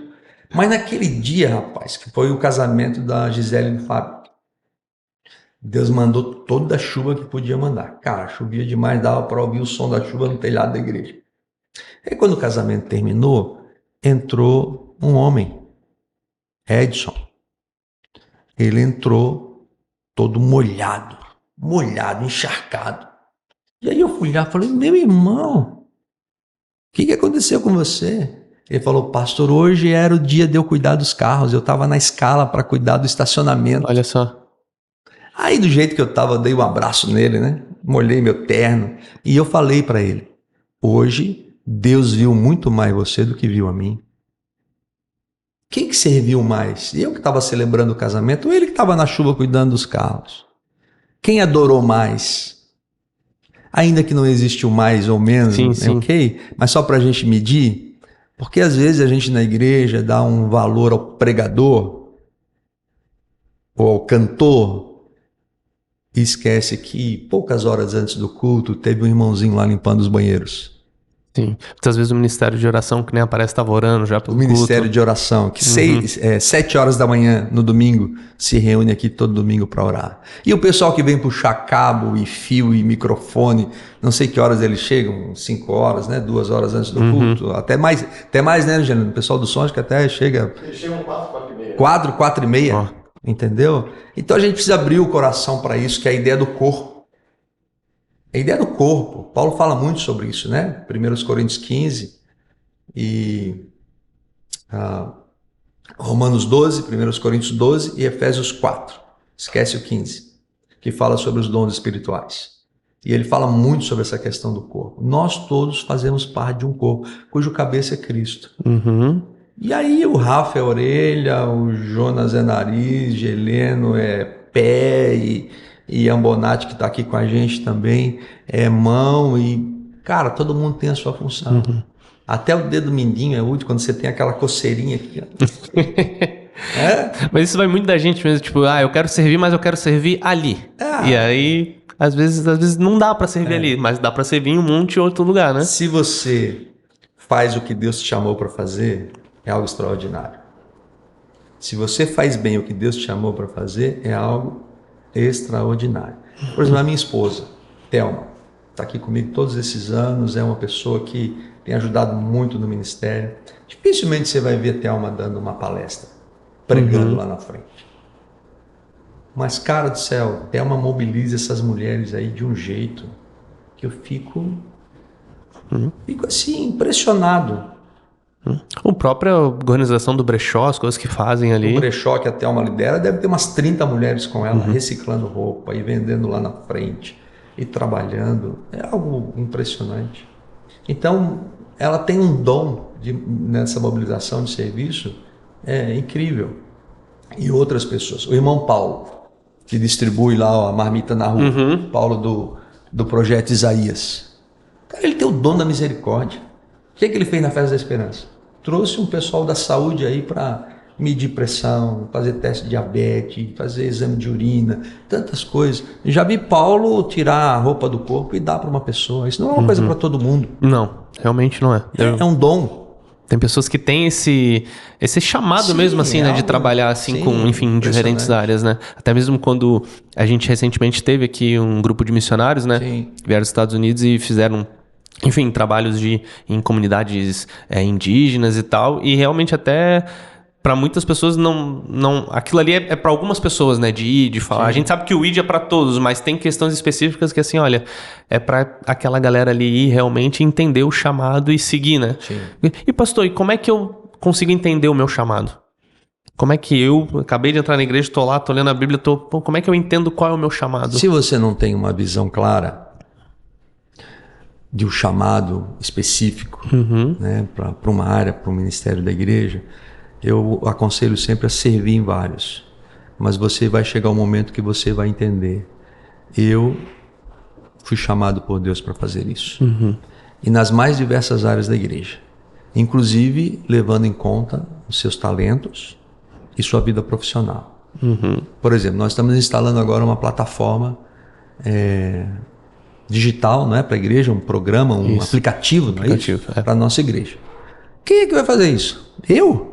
Mas naquele dia, rapaz, que foi o casamento da Gisele e do Fábio, Deus mandou toda a chuva que podia mandar. Cara, chovia demais, dava para ouvir o som da chuva no telhado da igreja. E quando o casamento terminou, entrou um homem, Edson. Ele entrou todo molhado, encharcado. E aí eu fui lá e falei, meu irmão, o que aconteceu com você? Ele falou, pastor, hoje era o dia de eu cuidar dos carros, eu estava na escala para cuidar do estacionamento. Olha só. Aí do jeito que eu estava, eu dei um abraço nele, né? Molhei meu terno e eu falei para ele, hoje Deus viu muito mais você do que viu a mim. Quem que serviu mais? Eu que estava celebrando o casamento ou ele que estava na chuva cuidando dos carros? Quem adorou mais? Ainda que não existe o mais ou menos, sim. ok? Mas só para a gente medir, porque às vezes a gente na igreja dá um valor ao pregador ou ao cantor e esquece que poucas horas antes do culto teve um irmãozinho lá limpando os banheiros. Sim. Muitas vezes o ministério de oração, que nem aparece, estava orando já pelo O ministério culto. de oração, que 7 horas da manhã no domingo se reúne aqui todo domingo para orar. E o pessoal que vem puxar cabo e fio e microfone, não sei que horas eles chegam, 5 horas, né? 2 horas antes do culto, até mais, né, Angela? O pessoal do som acho que até chega... Eles chegam 4h30. 4h30, entendeu? Então a gente precisa abrir o coração para isso, que é a ideia do corpo. A ideia do corpo, Paulo fala muito sobre isso, né? 1 Coríntios 15 e Romanos 12, 1 Coríntios 12 e Efésios 4. Esquece o 15, que fala sobre os dons espirituais. E ele fala muito sobre essa questão do corpo. Nós todos fazemos parte de um corpo, cujo cabeça é Cristo. E aí o Rafa é orelha, o Jonas é nariz, Geleno é pé e Ambonati, que está aqui com a gente também, é mão e, cara, todo mundo tem a sua função. Até o dedo mindinho é útil quando você tem aquela coceirinha aqui. Mas isso vai muito da gente mesmo, tipo, eu quero servir, mas eu quero servir ali. E aí, às vezes não dá pra servir ali, mas dá pra servir em um monte de outro lugar, né? Se você faz o que Deus te chamou para fazer, é algo extraordinário. Se você faz bem o que Deus te chamou para fazer, é algo extraordinário. Por exemplo, a minha esposa, Thelma, está aqui comigo todos esses anos, é uma pessoa que tem ajudado muito no ministério. Dificilmente você vai ver Thelma dando uma palestra, pregando lá na frente. Mas, cara do céu, Thelma mobiliza essas mulheres aí de um jeito que eu fico assim, impressionado. A própria organização do brechó, as coisas que fazem ali. O brechó que a Thelma lidera deve ter umas 30 mulheres com ela, reciclando roupa e vendendo lá na frente e trabalhando. É algo impressionante. Então, ela tem um dom nessa mobilização de serviço incrível. E outras pessoas. O irmão Paulo, que distribui lá a marmita na rua. Paulo do Projeto Isaías. Cara, ele tem o dom da misericórdia. O que ele fez na Festa da Esperança? Trouxe um pessoal da saúde aí para medir pressão, fazer teste de diabetes, fazer exame de urina, tantas coisas. Já vi Paulo tirar a roupa do corpo e dar para uma pessoa. Isso não é uma coisa para todo mundo. Não, realmente não é. É um dom. Tem pessoas que têm esse chamado mesmo, assim, né? De trabalhar, assim, com, enfim, diferentes áreas, né? Até mesmo quando a gente recentemente teve aqui um grupo de missionários, né? Sim. Que vieram dos Estados Unidos e fizeram, enfim, trabalhos em comunidades indígenas e tal. E realmente até... Para muitas pessoas, não aquilo ali é para algumas pessoas, né? De ir, de falar. Sim. A gente sabe que o ID é para todos, mas tem questões específicas que, assim, olha, é para aquela galera ali ir realmente entender o chamado e seguir, né? Sim. E pastor, e como é que eu consigo entender o meu chamado? Como é que eu acabei de entrar na igreja, tô lá, tô lendo a Bíblia, como é que eu entendo qual é o meu chamado? Se você não tem uma visão clara de um chamado específico, né? Para uma área, para o ministério da igreja, eu aconselho sempre a servir em vários, mas você vai chegar um momento que você vai entender. Eu fui chamado por Deus para fazer isso. E nas mais diversas áreas da igreja, inclusive levando em conta os seus talentos e sua vida profissional. Por exemplo, nós estamos instalando agora uma plataforma digital, não é, para a igreja, um programa, um aplicativo, não é isso? Para a nossa igreja. Quem é que vai fazer isso? Eu?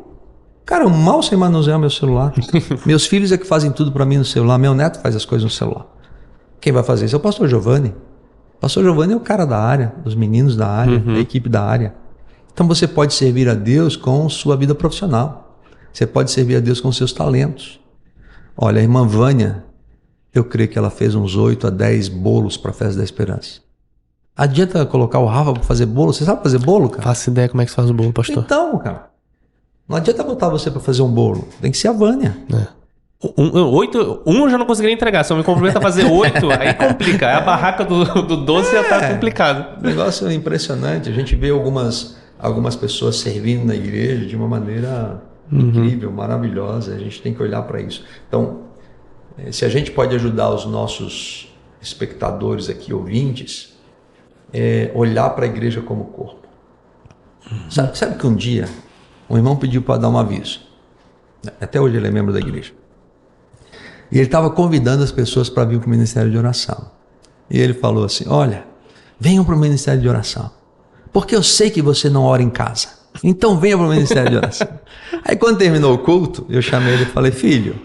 Cara, eu mal sei manusear meu celular. Meus filhos é que fazem tudo para mim no celular. Meu neto faz as coisas no celular. Quem vai fazer isso é o pastor Giovanni. O pastor Giovanni é o cara da área, os meninos da área, da equipe da área. Então você pode servir a Deus com sua vida profissional. Você pode servir a Deus com seus talentos. Olha, a irmã Vânia, eu creio que ela fez uns 8 a 10 bolos para a Festa da Esperança. Adianta colocar o Rafa para fazer bolo? Você sabe fazer bolo, cara? Faço ideia como é que se faz o bolo, pastor. Então, cara. Não adianta botar você para fazer um bolo. Tem que ser a Vânia. Eu já não conseguiria entregar. Se eu me comprometo a fazer 8, aí complica. A barraca do doce já tá complicado. O negócio é impressionante. A gente vê algumas pessoas servindo na igreja de uma maneira incrível, maravilhosa. A gente tem que olhar para isso. Então, se a gente pode ajudar os nossos espectadores aqui, ouvintes, olhar para a igreja como corpo. Sabe que um dia um irmão pediu para dar um aviso. Até hoje ele é membro da igreja. E ele estava convidando as pessoas para vir para o ministério de oração. E ele falou assim, olha, venham para o ministério de oração. Porque eu sei que você não ora em casa. Então venha para o ministério de oração. Aí quando terminou o culto, eu chamei ele e falei, filho,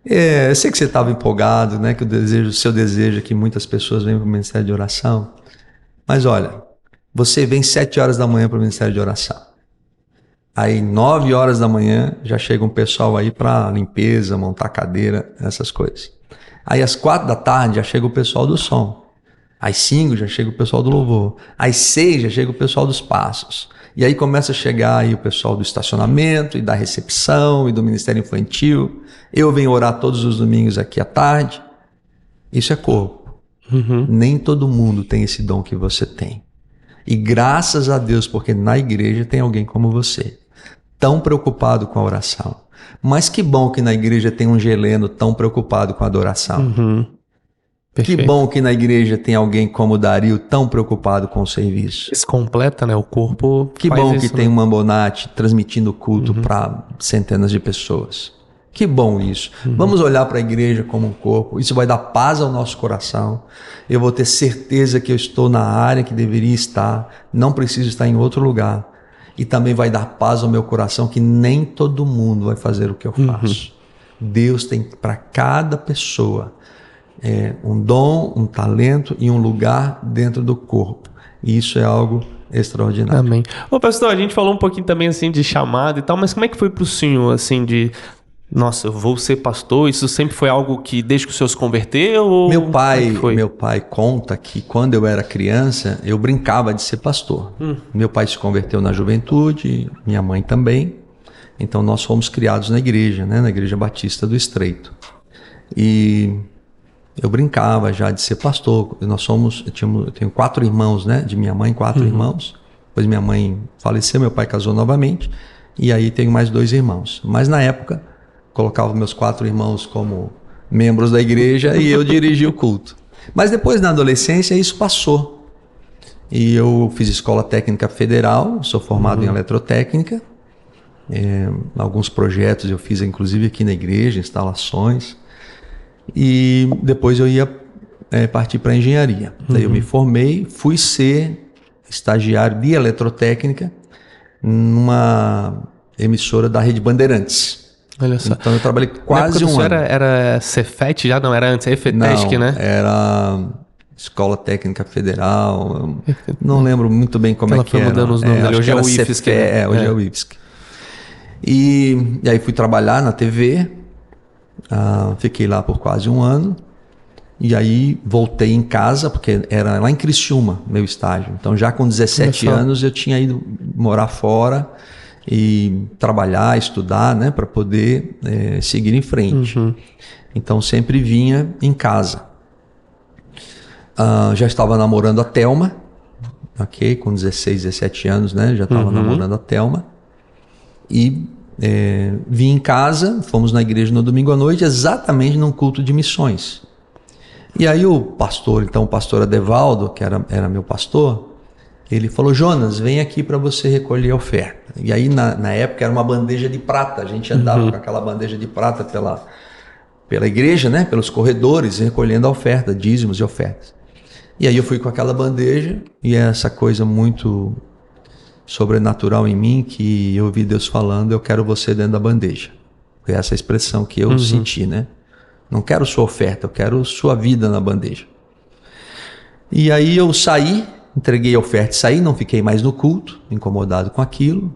eu sei que você estava empolgado, né, que o seu desejo é que muitas pessoas venham para o ministério de oração. Mas olha, você vem 7 horas da manhã para o ministério de oração. Aí 9 horas da manhã já chega um pessoal aí para limpeza, montar cadeira, essas coisas. Aí às 4 da tarde já chega o pessoal do som. Às 5 já chega o pessoal do louvor. Às 6 já chega o pessoal dos passos. E aí começa a chegar aí o pessoal do estacionamento e da recepção e do Ministério Infantil. Eu venho orar todos os domingos aqui à tarde. Isso é corpo. Nem todo mundo tem esse dom que você tem. E graças a Deus, porque na igreja tem alguém como você, tão preocupado com a oração. Mas que bom que na igreja tem um Geleno tão preocupado com a adoração. Que bom que na igreja tem alguém como o Dario tão preocupado com o serviço. Isso completa, né? O corpo. Que bom que tem um Mambonati transmitindo culto para centenas de pessoas. Que bom isso. Vamos olhar para a igreja como um corpo. Isso vai dar paz ao nosso coração. Eu vou ter certeza que eu estou na área que deveria estar. Não preciso estar em outro lugar. E também vai dar paz ao meu coração, que nem todo mundo vai fazer o que eu faço. Deus tem para cada pessoa um dom, um talento e um lugar dentro do corpo. E isso é algo extraordinário. Amém. Ô pastor, a gente falou um pouquinho também assim de chamado e tal, mas como é que foi pro senhor assim de Nossa, eu vou ser pastor? Isso sempre foi algo que desde que o senhor se converteu? Ou... Meu pai conta que quando eu era criança, eu brincava de ser pastor. Meu pai se converteu na juventude, minha mãe também. Então nós fomos criados na igreja, né? Na Igreja Batista do Estreito. E eu brincava já de ser pastor. Eu tenho 4 irmãos, né? De minha mãe, 4 irmãos. Depois minha mãe faleceu, meu pai casou novamente. E aí tenho mais 2 irmãos. Mas na época, colocava meus 4 irmãos como membros da igreja e eu dirigia o culto. Mas depois, na adolescência, isso passou. E eu fiz escola técnica federal, sou formado em eletrotécnica. Alguns projetos eu fiz, inclusive, aqui na igreja, instalações. E depois eu ia partir para engenharia. Daí eu me formei, fui ser estagiário de eletrotécnica numa emissora da Rede Bandeirantes. Olha só. Então eu trabalhei quase um ano. Era Cefet já? Não, era antes, é EFETESC, né? Era Escola Técnica Federal, não lembro muito bem como ela é que era. Ela foi mudando os nomes, hoje é o IFSC. Hoje é o IFSC. E aí fui trabalhar na TV, fiquei lá por quase um ano, e aí voltei em casa, porque era lá em Criciúma, meu estágio. Então já com 17 anos eu tinha ido morar fora e trabalhar, estudar, né, para poder seguir em frente. Então sempre vinha em casa. Já estava namorando a Thelma, ok? Com 16, 17 anos, né? Já estava namorando a Thelma. E vim em casa, fomos na igreja no domingo à noite, exatamente num culto de missões. E aí o pastor Adevaldo, que era meu pastor, ele falou: Jonas, vem aqui para você recolher a oferta. E aí na época era uma bandeja de prata, a gente andava com aquela bandeja de prata pela igreja, né? Pelos corredores, recolhendo a oferta, dízimos e ofertas. E aí eu fui com aquela bandeja, e é essa coisa muito sobrenatural em mim, que eu ouvi Deus falando: eu quero você dentro da bandeja. Foi essa expressão que eu senti, né? Não quero sua oferta, eu quero sua vida na bandeja. E aí eu saí, entreguei a oferta e saí, não fiquei mais no culto, incomodado com aquilo,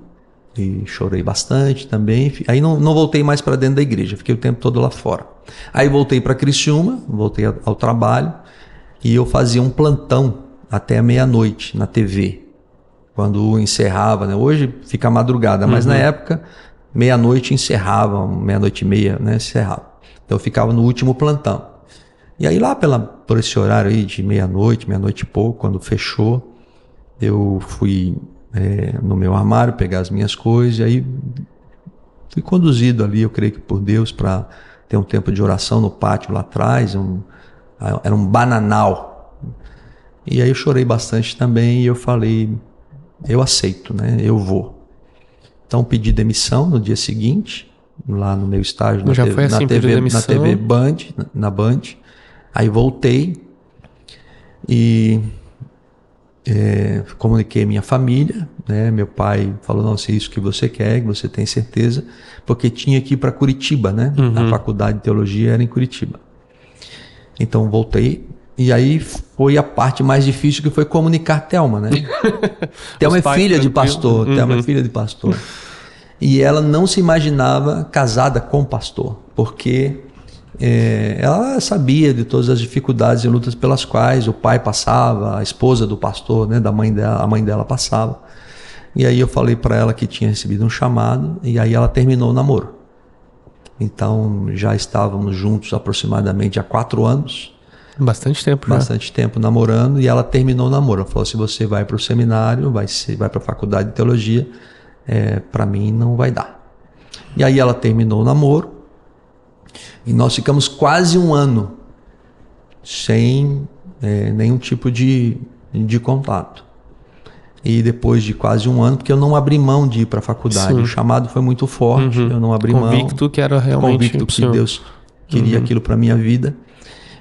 e chorei bastante também. Aí não voltei mais para dentro da igreja, fiquei o tempo todo lá fora. Aí voltei para Criciúma, voltei ao trabalho, e eu fazia um plantão até a meia-noite na TV, quando encerrava, né? Hoje fica madrugada, mas na época, meia-noite encerrava, meia-noite e meia, né? Encerrava. Então eu ficava no último plantão. E aí lá por esse horário aí de meia-noite e pouco, quando fechou, eu fui no meu armário pegar as minhas coisas, e aí fui conduzido ali, eu creio que por Deus, para ter um tempo de oração no pátio lá atrás. Era um bananal. E aí eu chorei bastante também, e eu falei: eu aceito, né? Eu vou. Então pedi demissão no dia seguinte, lá no meu estágio na TV Band, na Band. Aí voltei e comuniquei a minha família, né? Meu pai falou: não, se é isso que você quer, que você tem certeza, porque tinha que ir para Curitiba, né? A faculdade de teologia era em Curitiba. Então voltei, e aí foi a parte mais difícil, que foi comunicar Thelma, né? Thelma é filha de pastor, Thelma é filha de pastor. E ela não se imaginava casada com pastor, porque ela sabia de todas as dificuldades e lutas pelas quais o pai passava, a esposa do pastor, né, a mãe dela passava. E aí eu falei para ela que tinha recebido um chamado, e aí ela terminou o namoro. Então já estávamos juntos aproximadamente há 4 anos. Bastante tempo já. Bastante tempo namorando, e ela terminou o namoro. Ela falou: se você vai para o seminário, vai para a faculdade de teologia, para mim não vai dar. E aí ela terminou o namoro, e nós ficamos quase um ano sem nenhum tipo de contato. E depois de quase um ano, porque eu não abri mão de ir para a faculdade. Sim. O chamado foi muito forte, eu não abri mão. Convicto que era realmente... Convicto que Deus queria aquilo para a minha vida.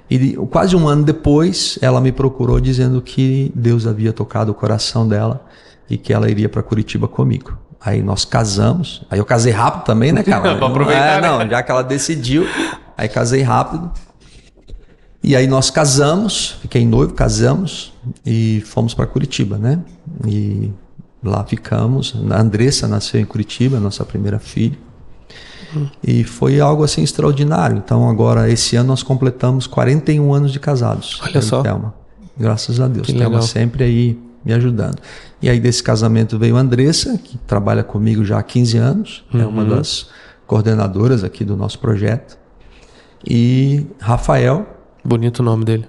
E quase um ano depois, ela me procurou dizendo que Deus havia tocado o coração dela e que ela iria para Curitiba comigo. Aí nós casamos. Aí eu casei rápido também, né, cara? Pra aproveitar, né? Não, já que ela decidiu, aí casei rápido. E aí nós casamos, fiquei noivo, casamos e fomos para Curitiba, né? E lá ficamos. A Andressa nasceu em Curitiba, nossa primeira filha. E foi algo assim extraordinário. Então agora, esse ano, nós completamos 41 anos de casados. Olha só. Thelma. Graças a Deus. Que Thelma legal. sempre aí me ajudando. E aí desse casamento veio a Andressa, que trabalha comigo já há 15 anos. É uma das coordenadoras aqui do nosso projeto. E Rafael. Bonito o nome dele.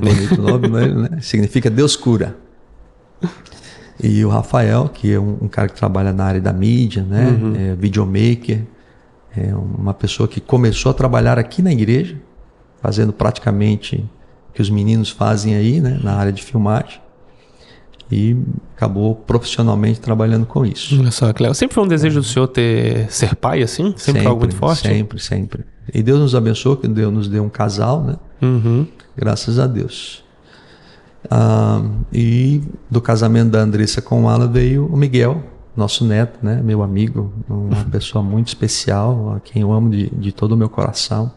Bonito nome dele, né? Significa Deus cura. E o Rafael, que é um cara que trabalha na área da mídia, né? É videomaker. É uma pessoa que começou a trabalhar aqui na igreja, fazendo praticamente o que os meninos fazem aí, né? Na área de filmagem. E acabou profissionalmente trabalhando com isso. Olha só, que legal. Sempre foi um desejo do senhor ser pai, assim? Sempre foi algo muito forte? Sempre. E Deus nos abençoou, que Deus nos deu um casal, né? Graças a Deus. E do casamento da Andressa com o Alan veio o Miguel, nosso neto, né? Meu amigo, uma pessoa muito especial, a quem eu amo de todo o meu coração.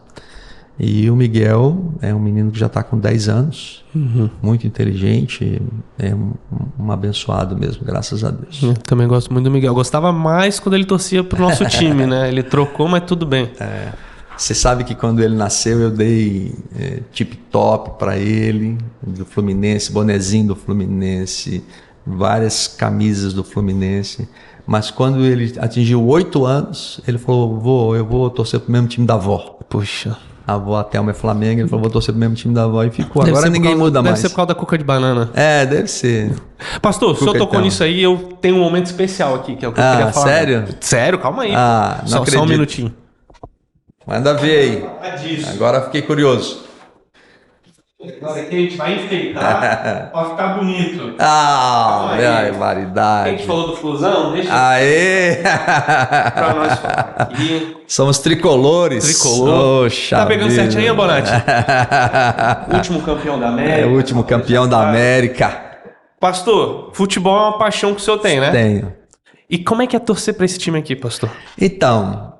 E o Miguel é um menino que já está com 10 anos, muito inteligente, é um abençoado mesmo, graças a Deus. Eu também gosto muito do Miguel. Eu gostava mais quando ele torcia pro nosso time, né? Ele trocou, mas tudo bem. Você sabe que quando ele nasceu eu dei tip-top para ele, do Fluminense, bonezinho do Fluminense, várias camisas do Fluminense. Mas quando ele atingiu 8 anos, ele falou, eu vou torcer pro mesmo time da avó. Puxa. A avó, a Thelma é Flamengo, ele falou, vou torcer pro mesmo time da avó e ficou. Agora ninguém muda mais. Deve ser por causa da cuca de banana. Deve ser. Pastor, o senhor tocou nisso aí, eu tenho um momento especial aqui, que é o que eu queria falar. Sério? Sério, calma aí. Não acredito. Só um minutinho. Manda ver aí. Agora fiquei curioso. Agora aqui a gente vai enfeitar pra ficar bonito. Variedade. A gente falou do Flusão, deixa Aê! pra nós falar aqui. Somos tricolores. Tricolor. Oxa, tá pegando vida. certinho, Bonatti? Último campeão da América. O último campeão da América. Pastor, futebol é uma paixão que o senhor tem, né? Tenho. E como é que é torcer pra esse time aqui, pastor? Então,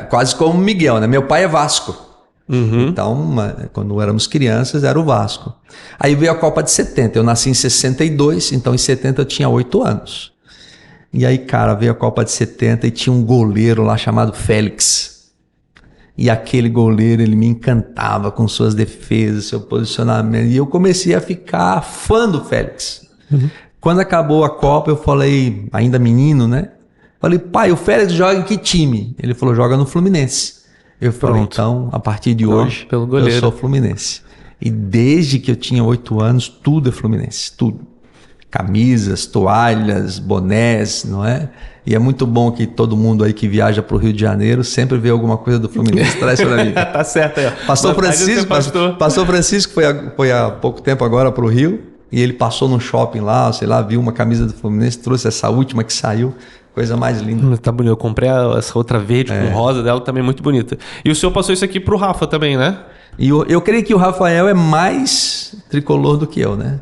quase como o Miguel, né? Meu pai é Vasco. Então, quando éramos crianças, era o Vasco. Aí veio a Copa de 70. Eu nasci em 62, então em 70 eu tinha 8 anos. E aí, cara, veio a Copa de 70 e tinha um goleiro lá chamado Félix. E aquele goleiro, ele me encantava com suas defesas, seu posicionamento. E eu comecei a ficar fã do Félix. Quando acabou a Copa, eu falei, ainda menino, né? Falei, pai, o Félix joga em que time? Ele falou, joga no Fluminense. Eu falei, então, a partir de hoje, eu sou Fluminense. E desde que eu tinha 8 anos, tudo é Fluminense, tudo. Camisas, toalhas, bonés, não é? E é muito bom que todo mundo aí que viaja para o Rio de Janeiro sempre vê alguma coisa do Fluminense, traz para mim. Tá certo aí. Pastor Francisco foi há pouco tempo agora para o Rio, e ele passou no shopping lá, sei lá, viu uma camisa do Fluminense, trouxe essa última que saiu. Coisa mais linda. Tá bonito. Eu comprei essa outra verde com rosa dela, também muito bonita. E o senhor passou isso aqui pro Rafa também, né? E eu creio que o Rafael é mais tricolor do que eu, né?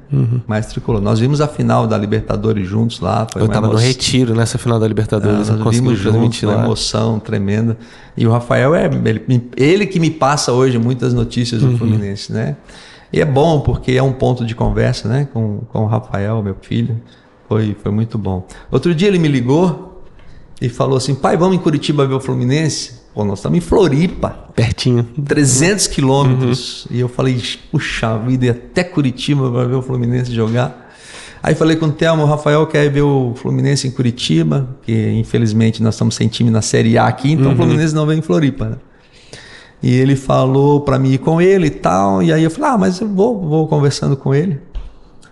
Mais tricolor. Nós vimos a final da Libertadores juntos lá. Foi eu tava no retiro nessa final da Libertadores. Nós vimos juntos, uma emoção tremenda. E o Rafael ele que me passa hoje muitas notícias do Fluminense, né? E é bom porque é um ponto de conversa, né? Com o Rafael, meu filho. Foi muito bom. Outro dia ele me ligou e falou assim, pai, vamos em Curitiba ver o Fluminense? Pô, nós estamos em Floripa. Pertinho. 300 quilômetros. E eu falei, puxa vida, ia até Curitiba para ver o Fluminense jogar. Aí falei com o Thelma, o Rafael quer ver o Fluminense em Curitiba, que infelizmente nós estamos sem time na Série A aqui, então o Fluminense não vem em Floripa, né? E ele falou para mim ir com ele e tal, e aí eu falei, mas eu vou conversando com ele.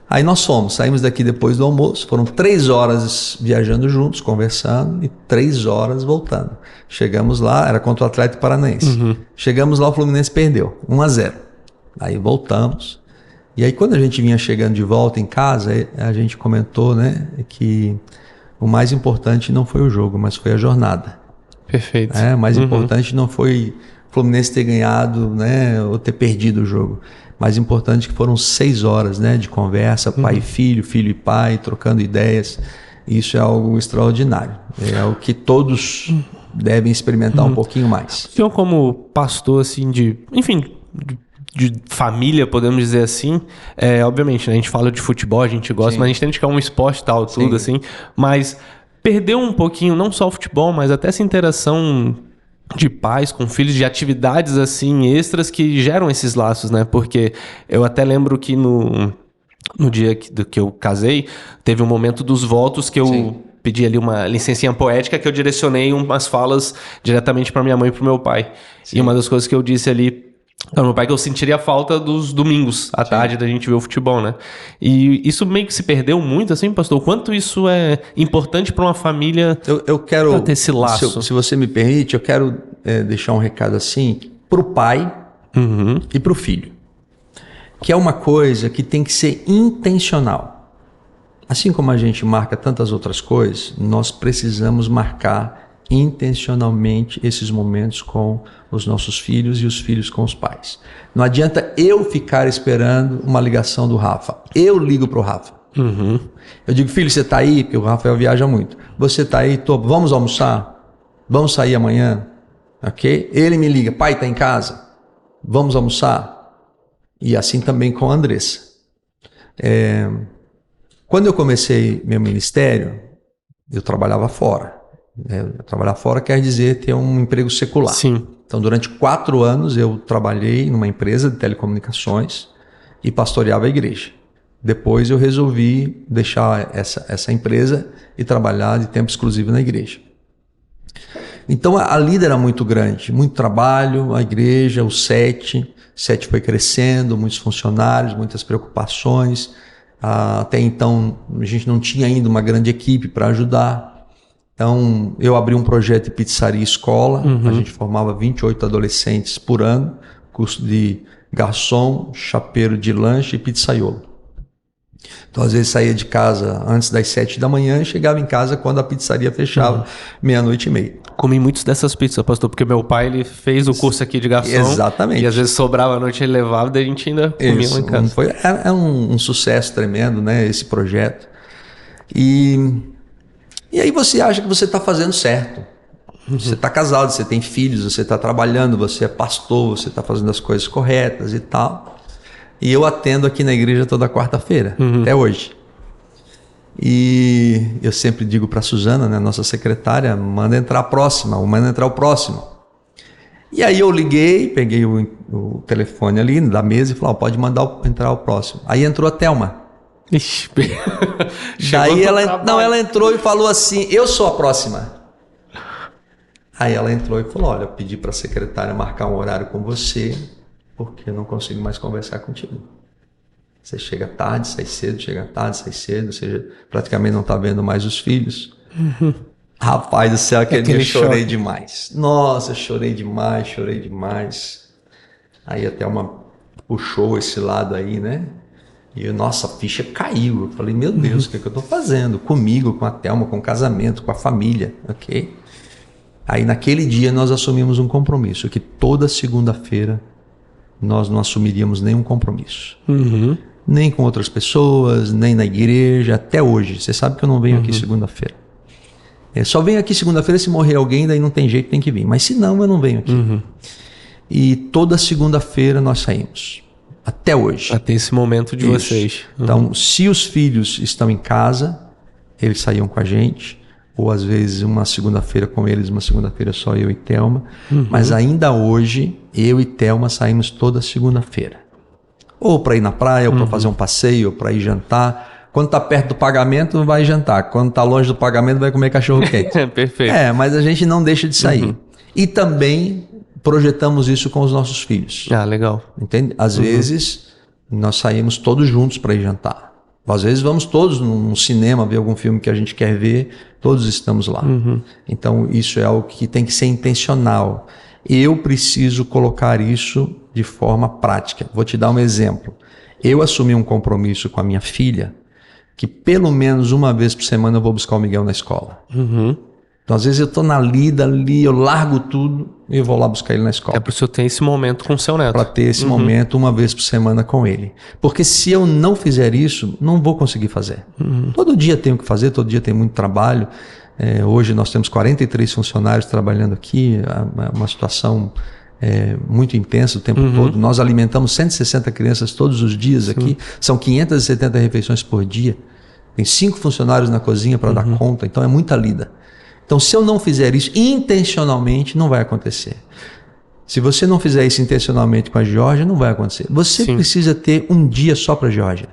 Aí nós saímos daqui depois do almoço, foram 3 horas viajando juntos, conversando, e 3 horas voltando. Chegamos lá, era contra o Atlético Paranaense. Chegamos lá, o Fluminense perdeu, 1-0. Aí voltamos. E aí quando a gente vinha chegando de volta em casa, a gente comentou, né, que o mais importante não foi o jogo, mas foi a jornada. Perfeito. O mais importante não foi o Fluminense ter ganhado, né, ou ter perdido o jogo. Mais importante que foram 6 horas, né, de conversa, pai e filho, filho e pai, trocando ideias. Isso é algo extraordinário. É o que todos devem experimentar um pouquinho mais. O senhor, como pastor, assim, de família, podemos dizer assim, obviamente, né, a gente fala de futebol, a gente gosta, mas a gente entende que é um esporte e tal, tudo assim, mas perdeu um pouquinho, não só o futebol, mas até essa interação de pais com filhos, de atividades assim extras que geram esses laços, né? Porque eu até lembro que no dia que eu casei, teve um momento dos votos que eu Sim. pedi ali uma licencinha poética que eu direcionei umas falas diretamente para minha mãe e pro meu pai. Sim. E uma das coisas que eu disse ali para meu pai que eu sentiria falta dos domingos à tarde da gente ver o futebol, né? E isso meio que se perdeu muito, assim, pastor. O quanto isso é importante para uma família Eu quero pra ter esse laço? Se você me permite, eu quero deixar um recado assim pro pai e pro filho, que é uma coisa que tem que ser intencional. Assim como a gente marca tantas outras coisas, nós precisamos marcar intencionalmente esses momentos com os nossos filhos e os filhos com os pais. Não adianta eu ficar esperando uma ligação do Rafa. Eu ligo pro Rafa. Eu digo, filho, você tá aí? Porque o Rafael viaja muito. Você tá aí? Tô. Vamos almoçar? Vamos sair amanhã? Ok? Ele me liga, pai, tá em casa? Vamos almoçar? E assim também com a Andressa. Quando eu comecei meu ministério, eu trabalhava fora. Trabalhar fora quer dizer ter um emprego secular. Sim. Então, durante 4 anos, eu trabalhei numa empresa de telecomunicações e pastoreava a igreja. Depois, eu resolvi deixar essa empresa e trabalhar de tempo exclusivo na igreja. Então, a lida era muito grande, muito trabalho, a igreja, o SET foi crescendo, muitos funcionários, muitas preocupações. Até então, a gente não tinha ainda uma grande equipe para ajudar. Então, eu abri um projeto de pizzaria escola, a gente formava 28 adolescentes por ano, curso de garçom, chapeiro de lanche e pizzaiolo. Então, às vezes saía de casa antes das 7 da manhã e chegava em casa quando a pizzaria fechava, 00:30. Comi muitas dessas pizzas, pastor, porque meu pai ele fez o curso aqui de garçom. Exatamente. E às vezes sobrava a noite, ele levava, daí a gente ainda comia lá em casa. É um sucesso tremendo, né, esse projeto. E aí você acha que você está fazendo certo. Você está casado, você tem filhos, você está trabalhando, você é pastor, você está fazendo as coisas corretas e tal. E eu atendo aqui na igreja toda quarta-feira, até hoje. E eu sempre digo para a Suzana, né, nossa secretária, manda entrar a próxima, ou manda entrar o próximo. E aí eu liguei, peguei o telefone ali da mesa e falei, pode mandar entrar o próximo. Aí entrou a Thelma. Ixi, Daí ela entrou e falou assim, eu sou a próxima. Aí ela entrou e falou, olha, eu pedi para a secretária marcar um horário com você, porque eu não consigo mais conversar contigo. Você chega tarde, sai cedo, chega tarde, sai cedo, ou seja, praticamente não está vendo mais os filhos. Rapaz do céu, aquele dia eu chorei demais. Nossa, chorei demais. Aí até uma puxou esse lado aí, né? E nossa, a ficha caiu. Eu falei, meu Deus, o que é que eu estou fazendo? Comigo, com a Thelma, com o casamento, com a família, ok? Aí naquele dia nós assumimos um compromisso, que toda segunda-feira nós não assumiríamos nenhum compromisso. Nem com outras pessoas, nem na igreja, até hoje. Você sabe que eu não venho aqui segunda-feira. Eu só venho aqui segunda-feira se morrer alguém, daí não tem jeito, tem que vir. Mas se não, eu não venho aqui. E toda segunda-feira nós saímos. Até hoje. Até esse momento de vocês. Então, se os filhos estão em casa, eles saíam com a gente. Ou às vezes uma segunda-feira com eles, uma segunda-feira só eu e Thelma. Mas ainda hoje, eu e Thelma saímos toda segunda-feira. Ou para ir na praia, ou para fazer um passeio, ou para ir jantar. Quando está perto do pagamento, vai jantar. Quando está longe do pagamento, vai comer cachorro-quente. Perfeito. Mas a gente não deixa de sair. E também projetamos isso com os nossos filhos. Legal. Entende? Às vezes, nós saímos todos juntos para ir jantar. Às vezes vamos todos num cinema ver algum filme que a gente quer ver, todos estamos lá. Então isso é algo que tem que ser intencional. Eu preciso colocar isso de forma prática. Vou te dar um exemplo. Eu assumi um compromisso com a minha filha que pelo menos uma vez por semana eu vou buscar o Miguel na escola. Então às vezes eu estou na lida ali, eu largo tudo e eu vou lá buscar ele na escola. É para o senhor ter esse momento com o seu neto. Para ter esse momento uma vez por semana com ele. Porque se eu não fizer isso, não vou conseguir fazer. Todo dia tenho que fazer, todo dia tem muito trabalho. Hoje nós temos 43 funcionários trabalhando aqui, uma situação muito intensa o tempo todo. Nós alimentamos 160 crianças todos os dias aqui, são 570 refeições por dia. Tem 5 funcionários na cozinha para dar conta, então é muita lida. Então, se eu não fizer isso intencionalmente, não vai acontecer. Se você não fizer isso intencionalmente com a Geórgia, não vai acontecer. Você precisa ter um dia só para a Geórgia.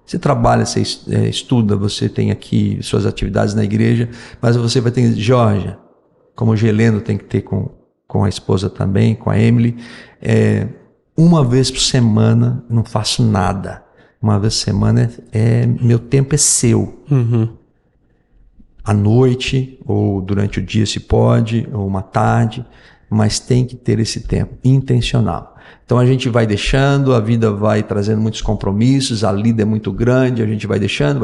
Você trabalha, você estuda, você tem aqui suas atividades na igreja, mas você vai ter Geórgia, como o Geleno tem que ter com a esposa também, com a Emily, uma vez por semana, não faço nada. Uma vez por semana, meu tempo é seu. À noite, ou durante o dia se pode, ou uma tarde, mas tem que ter esse tempo intencional. Então a gente vai deixando, a vida vai trazendo muitos compromissos, a lida é muito grande, a gente vai deixando,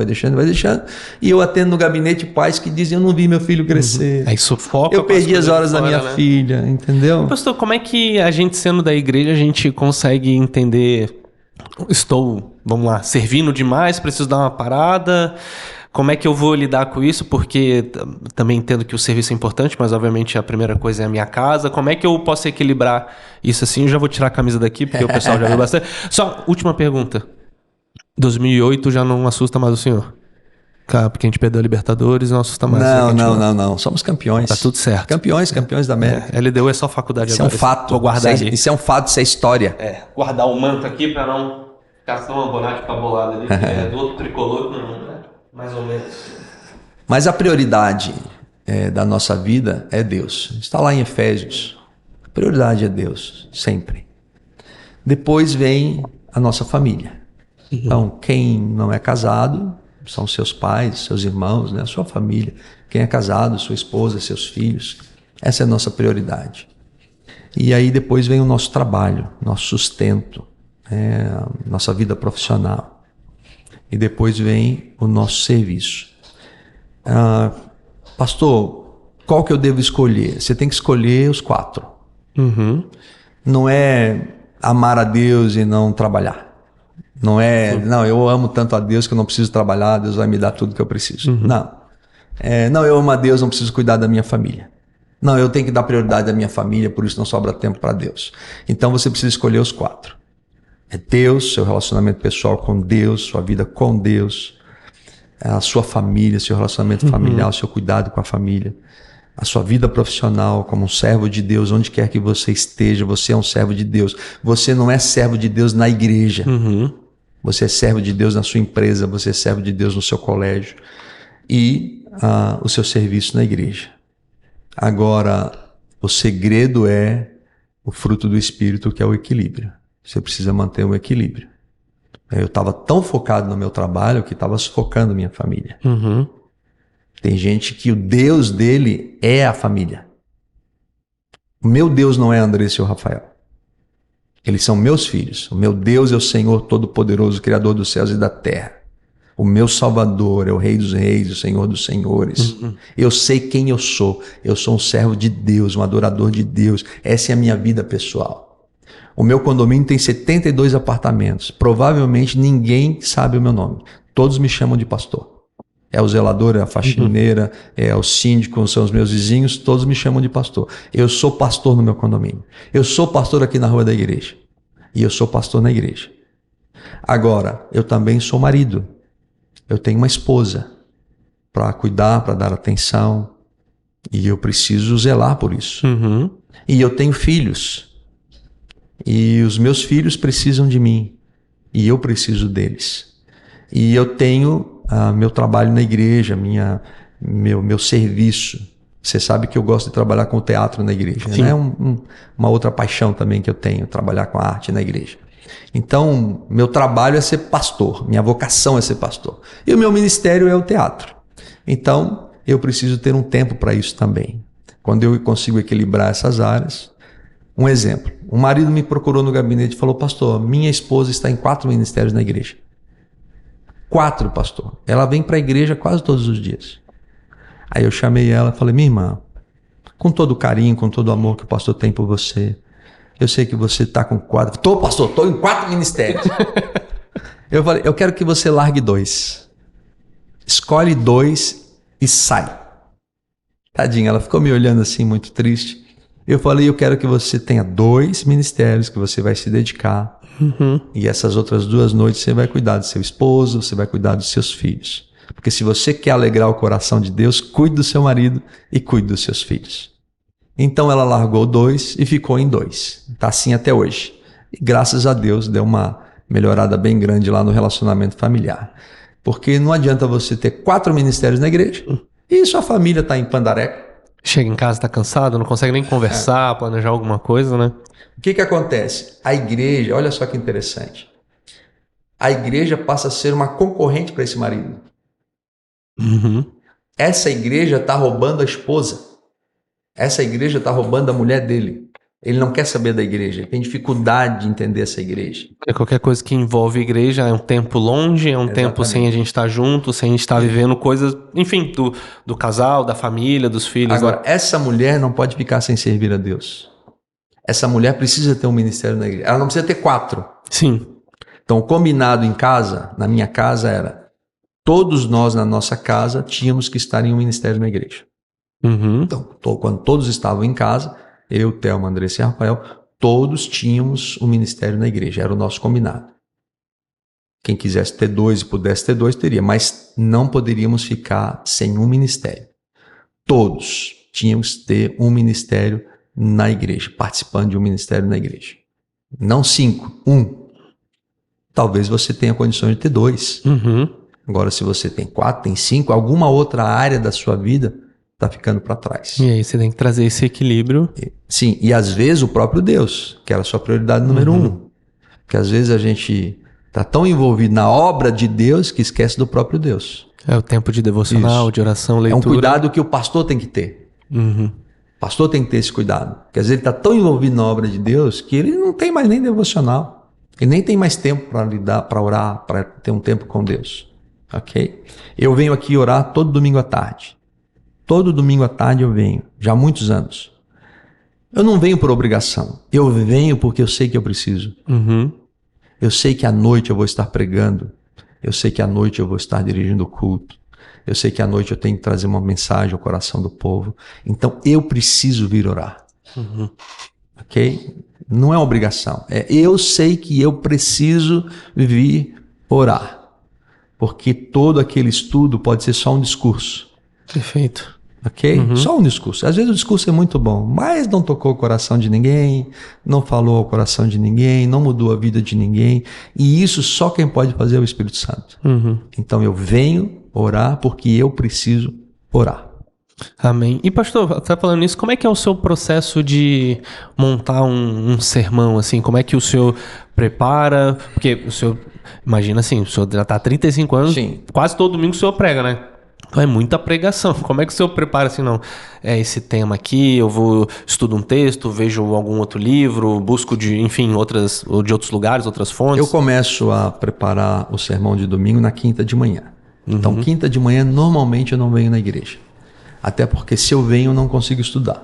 e eu atendo no gabinete pais que dizem, eu não vi meu filho crescer. Aí sufoca. Eu perdi as horas da minha filha, entendeu? Pastor, como é que a gente, sendo da igreja, a gente consegue entender, vamos lá, servindo demais, preciso dar uma parada... Como é que eu vou lidar com isso? Porque também entendo que o serviço é importante, mas obviamente a primeira coisa é a minha casa. Como é que eu posso equilibrar isso assim? Eu já vou tirar a camisa daqui, porque o pessoal já viu bastante. Só, última pergunta. 2008 já não assusta mais o senhor? Cara, porque a gente perdeu a Libertadores, não assusta mais. Não. Somos campeões. Tá tudo certo. Campeões da América. LDU é só faculdade isso agora. Isso é um fato. Vou guardar isso é um fato, isso é história. Guardar o manto aqui pra não ficar tão abonado, ficar bolado ali. Do outro tricolor, não. Mais ou menos. Mas a prioridade da nossa vida é Deus. Está lá em Efésios. A prioridade é Deus, sempre. Depois vem a nossa família. Então, quem não é casado, são seus pais, seus irmãos, né? A sua família. Quem é casado, sua esposa, seus filhos. Essa é a nossa prioridade. E aí depois vem o nosso trabalho, nosso sustento, nossa vida profissional. E depois vem o nosso serviço. Pastor, qual que eu devo escolher? Você tem que escolher os 4. Não é amar a Deus e não trabalhar. Não, eu amo tanto a Deus que eu não preciso trabalhar, Deus vai me dar tudo que eu preciso. Não, eu amo a Deus, não preciso cuidar da minha família. Não, eu tenho que dar prioridade à minha família, por isso não sobra tempo para Deus. Então você precisa escolher os 4. É Deus, seu relacionamento pessoal com Deus, sua vida com Deus, a sua família, seu relacionamento familiar, o seu cuidado com a família, a sua vida profissional como um servo de Deus, onde quer que você esteja, você é um servo de Deus. Você não é servo de Deus na igreja. Você é servo de Deus na sua empresa, você é servo de Deus no seu colégio e o seu serviço na igreja. Agora, o segredo é o fruto do Espírito, que é o equilíbrio. Você precisa manter um equilíbrio. Eu estava tão focado no meu trabalho que estava sufocando minha família. Tem gente que o Deus dele é a família. O meu Deus não é Andressa e o Rafael. Eles são meus filhos. O meu Deus é o Senhor Todo-Poderoso, Criador dos céus e da terra. O meu Salvador é o Rei dos Reis, o Senhor dos Senhores. Eu sei quem eu sou. Eu sou um servo de Deus, um adorador de Deus. Essa é a minha vida pessoal. O meu condomínio tem 72 apartamentos. Provavelmente ninguém sabe o meu nome. Todos me chamam de pastor. É o zelador, é a faxineira, é o síndico, são os meus vizinhos, todos me chamam de pastor. Eu sou pastor no meu condomínio. Eu sou pastor aqui na rua da igreja. E eu sou pastor na igreja. Agora, eu também sou marido. Eu tenho uma esposa para cuidar, para dar atenção. E eu preciso zelar por isso. E eu tenho filhos. E os meus filhos precisam de mim. E eu preciso deles. E eu tenho meu trabalho na igreja, meu serviço. Você sabe que eu gosto de trabalhar com o teatro na igreja. É uma outra paixão também que eu tenho, trabalhar com a arte na igreja. Então, meu trabalho é ser pastor. Minha vocação é ser pastor. E o meu ministério é o teatro. Então, eu preciso ter um tempo para isso também. Quando eu consigo equilibrar essas áreas... Um exemplo, um marido me procurou no gabinete e falou, pastor, minha esposa está em 4 ministérios na igreja. 4, pastor. Ela vem para a igreja quase todos os dias. Aí eu chamei ela e falei, minha irmã, com todo o carinho, com todo o amor que o pastor tem por você, eu sei que você está com 4... Tô, pastor, estou em 4 ministérios. Eu falei, eu quero que você largue 2. Escolhe 2 e sai. Tadinha, ela ficou me olhando assim, muito triste. Eu falei, eu quero que você tenha 2 ministérios que você vai se dedicar. E essas outras 2 noites você vai cuidar do seu esposo, você vai cuidar dos seus filhos. Porque se você quer alegrar o coração de Deus, cuide do seu marido e cuide dos seus filhos. Então ela largou 2 e ficou em 2. Está assim até hoje. E graças a Deus deu uma melhorada bem grande lá no relacionamento familiar. Porque não adianta você ter 4 ministérios na igreja e sua família está em pandareco. Chega em casa, tá cansado, não consegue nem conversar, planejar alguma coisa, né? O que acontece? A igreja, olha só que interessante. A igreja passa a ser uma concorrente para esse marido. Uhum. Essa igreja está roubando a esposa. Essa igreja está roubando a mulher dele. Ele não quer saber da igreja. Ele tem dificuldade de entender essa igreja. Qualquer coisa que envolve igreja é um tempo longe, é um tempo sem a gente estar junto, sem a gente estar vivendo coisas, enfim, do casal, da família, dos filhos. Agora, né? essa mulher não pode ficar sem servir a Deus. Essa mulher precisa ter um ministério na igreja. Ela não precisa ter 4. Sim. Então, o combinado em casa, na minha casa, era todos nós na nossa casa tínhamos que estar em um ministério na igreja. Uhum. Então, quando todos estavam em casa, eu, Thelma, Andressa e Rafael, todos tínhamos um ministério na igreja. Era o nosso combinado. Quem quisesse ter 2 e pudesse ter 2, teria. Mas não poderíamos ficar sem um ministério. Todos tínhamos que ter um ministério na igreja, participando de um ministério na igreja. Não 5, 1. Talvez você tenha condições de ter 2. Uhum. Agora, se você tem 4, tem 5, alguma outra área da sua vida está ficando para trás. E aí você tem que trazer esse equilíbrio. Sim, e às vezes o próprio Deus, que era a sua prioridade número 1. Porque às vezes a gente está tão envolvido na obra de Deus que esquece do próprio Deus. É o tempo de devocional, Isso. de oração, leitura. É um cuidado que o pastor tem que ter. Uhum. O pastor tem que ter esse cuidado. Porque às vezes ele está tão envolvido na obra de Deus que ele não tem mais nem devocional. Ele nem tem mais tempo para lidar, para orar, para ter um tempo com Deus. Ok? Eu venho aqui orar todo domingo à tarde. Todo domingo à tarde eu venho, já há muitos anos. Eu não venho por obrigação. Eu venho porque eu sei que eu preciso. Uhum. Eu sei que à noite eu vou estar pregando. Eu sei que à noite eu vou estar dirigindo o culto. Eu sei que à noite eu tenho que trazer uma mensagem ao coração do povo. Então eu preciso vir orar. Uhum. Ok? Não é uma obrigação. Eu sei que eu preciso vir orar. Porque todo aquele estudo pode ser só um discurso. Perfeito. Ok? Só um discurso. Às vezes o discurso é muito bom, mas não tocou o coração de ninguém, não falou ao coração de ninguém, não mudou a vida de ninguém. E isso só quem pode fazer é o Espírito Santo. Então eu venho orar porque eu preciso orar. Amém. E pastor, você tá falando nisso, como é que é o seu processo de montar um sermão, assim? Como é que o senhor prepara? Porque o senhor, imagina assim, o senhor já tá há 35 anos, Sim. quase todo domingo o senhor prega, né? Então é muita pregação. Como é que o senhor prepara assim, não? É esse tema aqui, eu estudo um texto, vejo algum outro livro, busco de outros lugares, outras fontes? Eu começo a preparar o sermão de domingo na quinta de manhã. Então, quinta de manhã, normalmente eu não venho na igreja. Até porque se eu venho, eu não consigo estudar.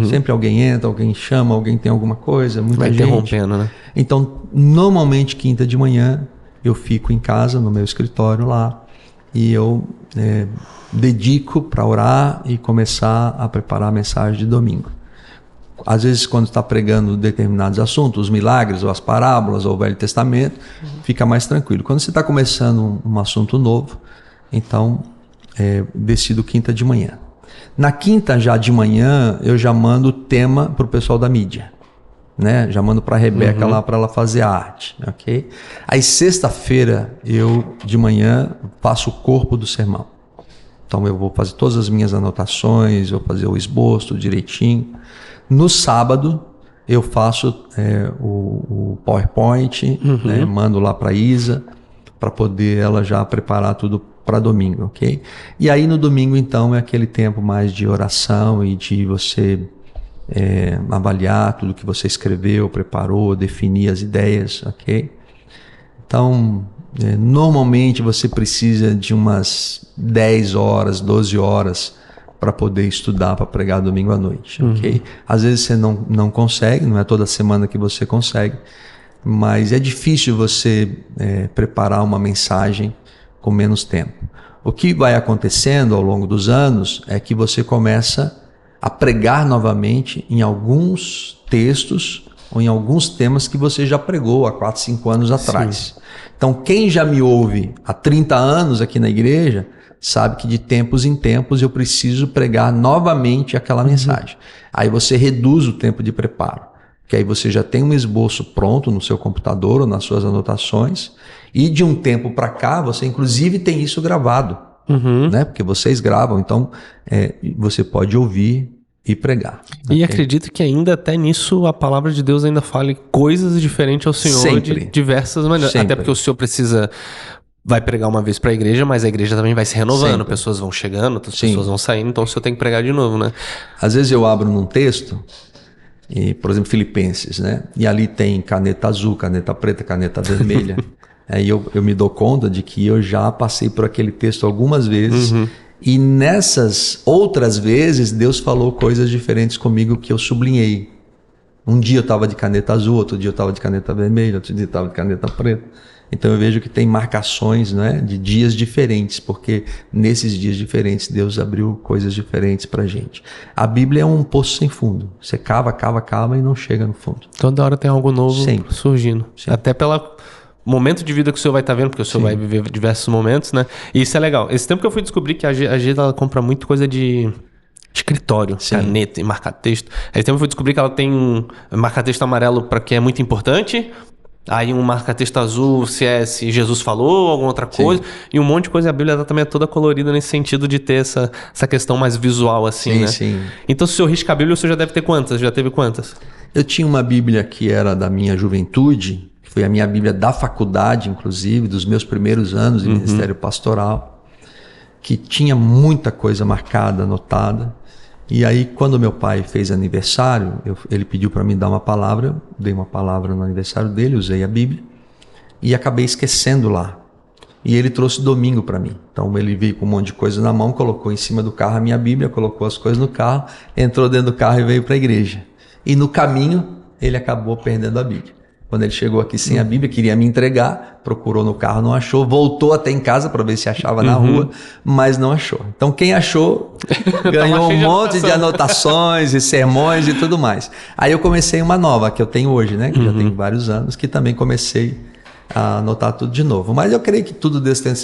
Sempre alguém entra, alguém chama, alguém tem alguma coisa, muita Vai gente. interrompendo, né? Então, normalmente, quinta de manhã, eu fico em casa, no meu escritório lá, e eu dedico para orar e começar a preparar a mensagem de domingo. Às vezes, quando está pregando determinados assuntos, os milagres, ou as parábolas, ou o Velho Testamento, fica mais tranquilo. Quando você está começando um assunto novo, então, decido quinta de manhã. Na quinta já de manhã, eu já mando o tema para o pessoal da mídia. Né? Já mando para a Rebeca lá para ela fazer a arte. Ok? Aí sexta-feira, eu de manhã faço o corpo do sermão. Então eu vou fazer todas as minhas anotações, vou fazer o esboço direitinho. No sábado, eu faço o PowerPoint, né? Mando lá para a Isa, para poder ela já preparar tudo para domingo, ok? E aí no domingo, então, é aquele tempo mais de oração e de você avaliar tudo que você escreveu, preparou, definir as ideias, ok? Então, normalmente você precisa de umas 10 horas, 12 horas para poder estudar, para pregar domingo à noite, ok? Às vezes você não consegue, não é toda semana que você consegue, mas é difícil você preparar uma mensagem com menos tempo. O que vai acontecendo ao longo dos anos é que você começa a pregar novamente em alguns textos ou em alguns temas que você já pregou há 4, 5 anos atrás. Sim. Então, quem já me ouve há 30 anos aqui na igreja sabe que de tempos em tempos eu preciso pregar novamente aquela mensagem. Aí você reduz o tempo de preparo, que aí você já tem um esboço pronto no seu computador ou nas suas anotações, e de um tempo para cá você inclusive tem isso gravado, né? Porque vocês gravam, então você pode ouvir e pregar. E acredito que ainda até nisso a palavra de Deus ainda fale coisas diferentes ao Senhor Sempre. de diversas maneiras. Sempre. Até porque o Senhor vai pregar uma vez para a igreja, mas a igreja também vai se renovando, Sempre. pessoas vão chegando, outras Sim. pessoas vão saindo, então o Senhor tem que pregar de novo, né? Às vezes eu abro num texto, por exemplo, Filipenses, né? E ali tem caneta azul, caneta preta, caneta vermelha. Aí eu me dou conta de que eu já passei por aquele texto algumas vezes, e nessas outras vezes Deus falou coisas diferentes comigo que eu sublinhei. Um dia eu estava de caneta azul, outro dia eu estava de caneta vermelha, outro dia eu estava de caneta preta. Então eu vejo que tem marcações, né, de dias diferentes, porque nesses dias diferentes Deus abriu coisas diferentes pra gente. A Bíblia é um poço sem fundo. Você cava e não chega no fundo. Toda hora tem algo novo Sempre. surgindo. Sempre. Até pelo momento de vida que o senhor vai estar vendo, porque o senhor vai viver diversos momentos, né? E isso é legal. Esse tempo que eu fui descobrir que a G ela compra muito coisa de escritório, caneta e marca-texto. Esse tempo eu fui descobrir que ela tem um marca-texto amarelo para que é muito importante. Aí um marca-texto azul, se Jesus falou, alguma outra coisa. E um monte de coisa. A Bíblia também é toda colorida nesse sentido de ter essa questão mais visual, assim, né? Sim. Então, se o senhor risca a Bíblia, o senhor já deve ter quantas? Já teve quantas? Eu tinha uma Bíblia que era da minha juventude, que foi a minha Bíblia da faculdade, inclusive, dos meus primeiros anos de ministério pastoral, que tinha muita coisa marcada, anotada. E aí, quando meu pai fez aniversário, ele pediu para mim dar uma palavra, eu dei uma palavra no aniversário dele, usei a Bíblia, e acabei esquecendo lá. E ele trouxe domingo para mim. Então ele veio com um monte de coisa na mão, colocou em cima do carro a minha Bíblia, colocou as coisas no carro, entrou dentro do carro e veio para a igreja. E no caminho, ele acabou perdendo a Bíblia. Quando ele chegou aqui sem a Bíblia, queria me entregar, procurou no carro, não achou, voltou até em casa para ver se achava na rua, mas não achou. Então quem achou ganhou um monte de anotações e sermões e tudo mais. Aí eu comecei uma nova, que eu tenho hoje, né? Que já tem vários anos, que também comecei a anotar tudo de novo. Mas eu creio que tudo Deus tem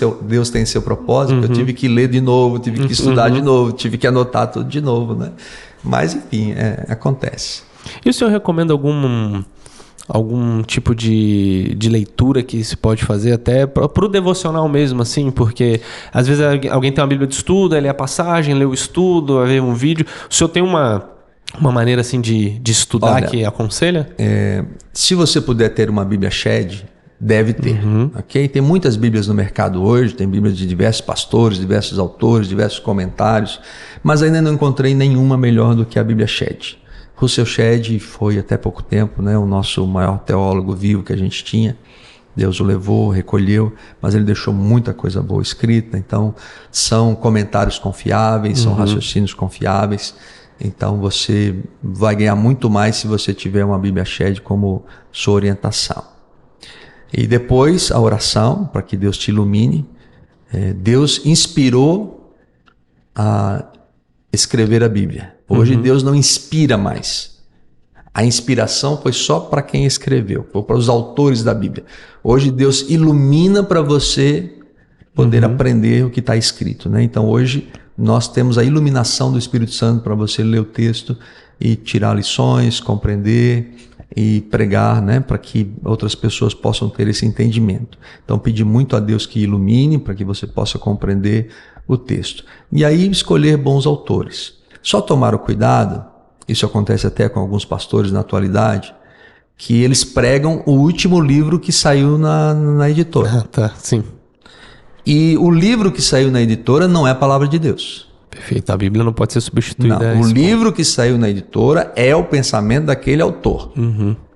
seu propósito. Eu tive que ler de novo, tive que estudar de novo, tive que anotar tudo de novo, né? Mas enfim, acontece. E o senhor recomenda algum tipo de leitura que se pode fazer até pro devocional mesmo, assim? Porque às vezes alguém tem uma Bíblia de estudo, aí lê a passagem, lê o estudo, aí vê um vídeo. O senhor tem uma maneira assim de estudar. Olha, que aconselha? Se você puder ter uma Bíblia Shed, deve ter, ok? Tem muitas Bíblias no mercado hoje, tem Bíblias de diversos pastores, diversos autores, diversos comentários, mas ainda não encontrei nenhuma melhor do que a Bíblia Shed. Russell Shedd foi até pouco tempo, né, o nosso maior teólogo vivo que a gente tinha. Deus o levou, recolheu, mas ele deixou muita coisa boa escrita. Então, são comentários confiáveis, são raciocínios confiáveis. Então, você vai ganhar muito mais se você tiver uma Bíblia Shed como sua orientação. E depois, a oração, para que Deus te ilumine. Deus inspirou a escrever a Bíblia. Hoje Deus não inspira mais. A inspiração foi só para quem escreveu, foi para os autores da Bíblia. Hoje Deus ilumina para você poder aprender o que está escrito, né? Então hoje nós temos a iluminação do Espírito Santo para você ler o texto e tirar lições, compreender e pregar, né? Para que outras pessoas possam ter esse entendimento. Então pedir muito a Deus que ilumine para que você possa compreender o texto. E aí escolher bons autores. Só tomar o cuidado, isso acontece até com alguns pastores na atualidade, que eles pregam o último livro que saiu na editora. Tá, sim. E o livro que saiu na editora não é a palavra de Deus. Perfeito, a Bíblia não pode ser substituída. Não, o livro que saiu na editora é o pensamento daquele autor.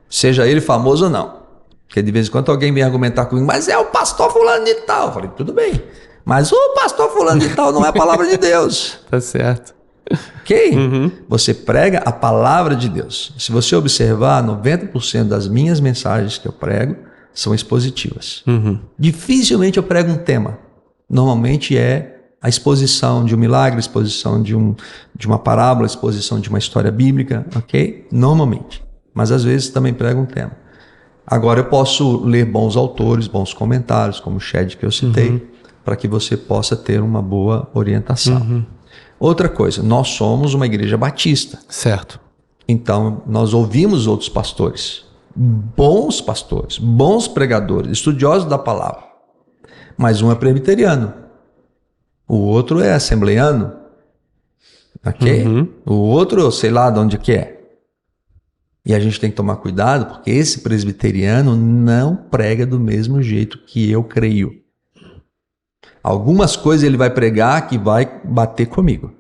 Seja ele famoso ou não. Porque de vez em quando alguém vem argumentar comigo, mas é o pastor fulano de tal. Eu falei, tudo bem. Mas o pastor fulano de tal não é a palavra de Deus. Tá certo. Ok? Você prega a palavra de Deus. Se você observar, 90% das minhas mensagens que eu prego são expositivas. Dificilmente eu prego um tema. Normalmente é a exposição de um milagre, a exposição de uma parábola, a exposição de uma história bíblica, ok? Normalmente. Mas às vezes também prego um tema. Agora eu posso ler bons autores, bons comentários, como o Shedd que eu citei, para que você possa ter uma boa orientação. Outra coisa, nós somos uma igreja batista. Certo. Então, nós ouvimos outros pastores, bons pregadores, estudiosos da palavra. Mas um é presbiteriano, o outro é assembleiano, ok? O outro, sei lá de onde que é. E a gente tem que tomar cuidado, porque esse presbiteriano não prega do mesmo jeito que eu creio. Algumas coisas ele vai pregar que vai bater comigo,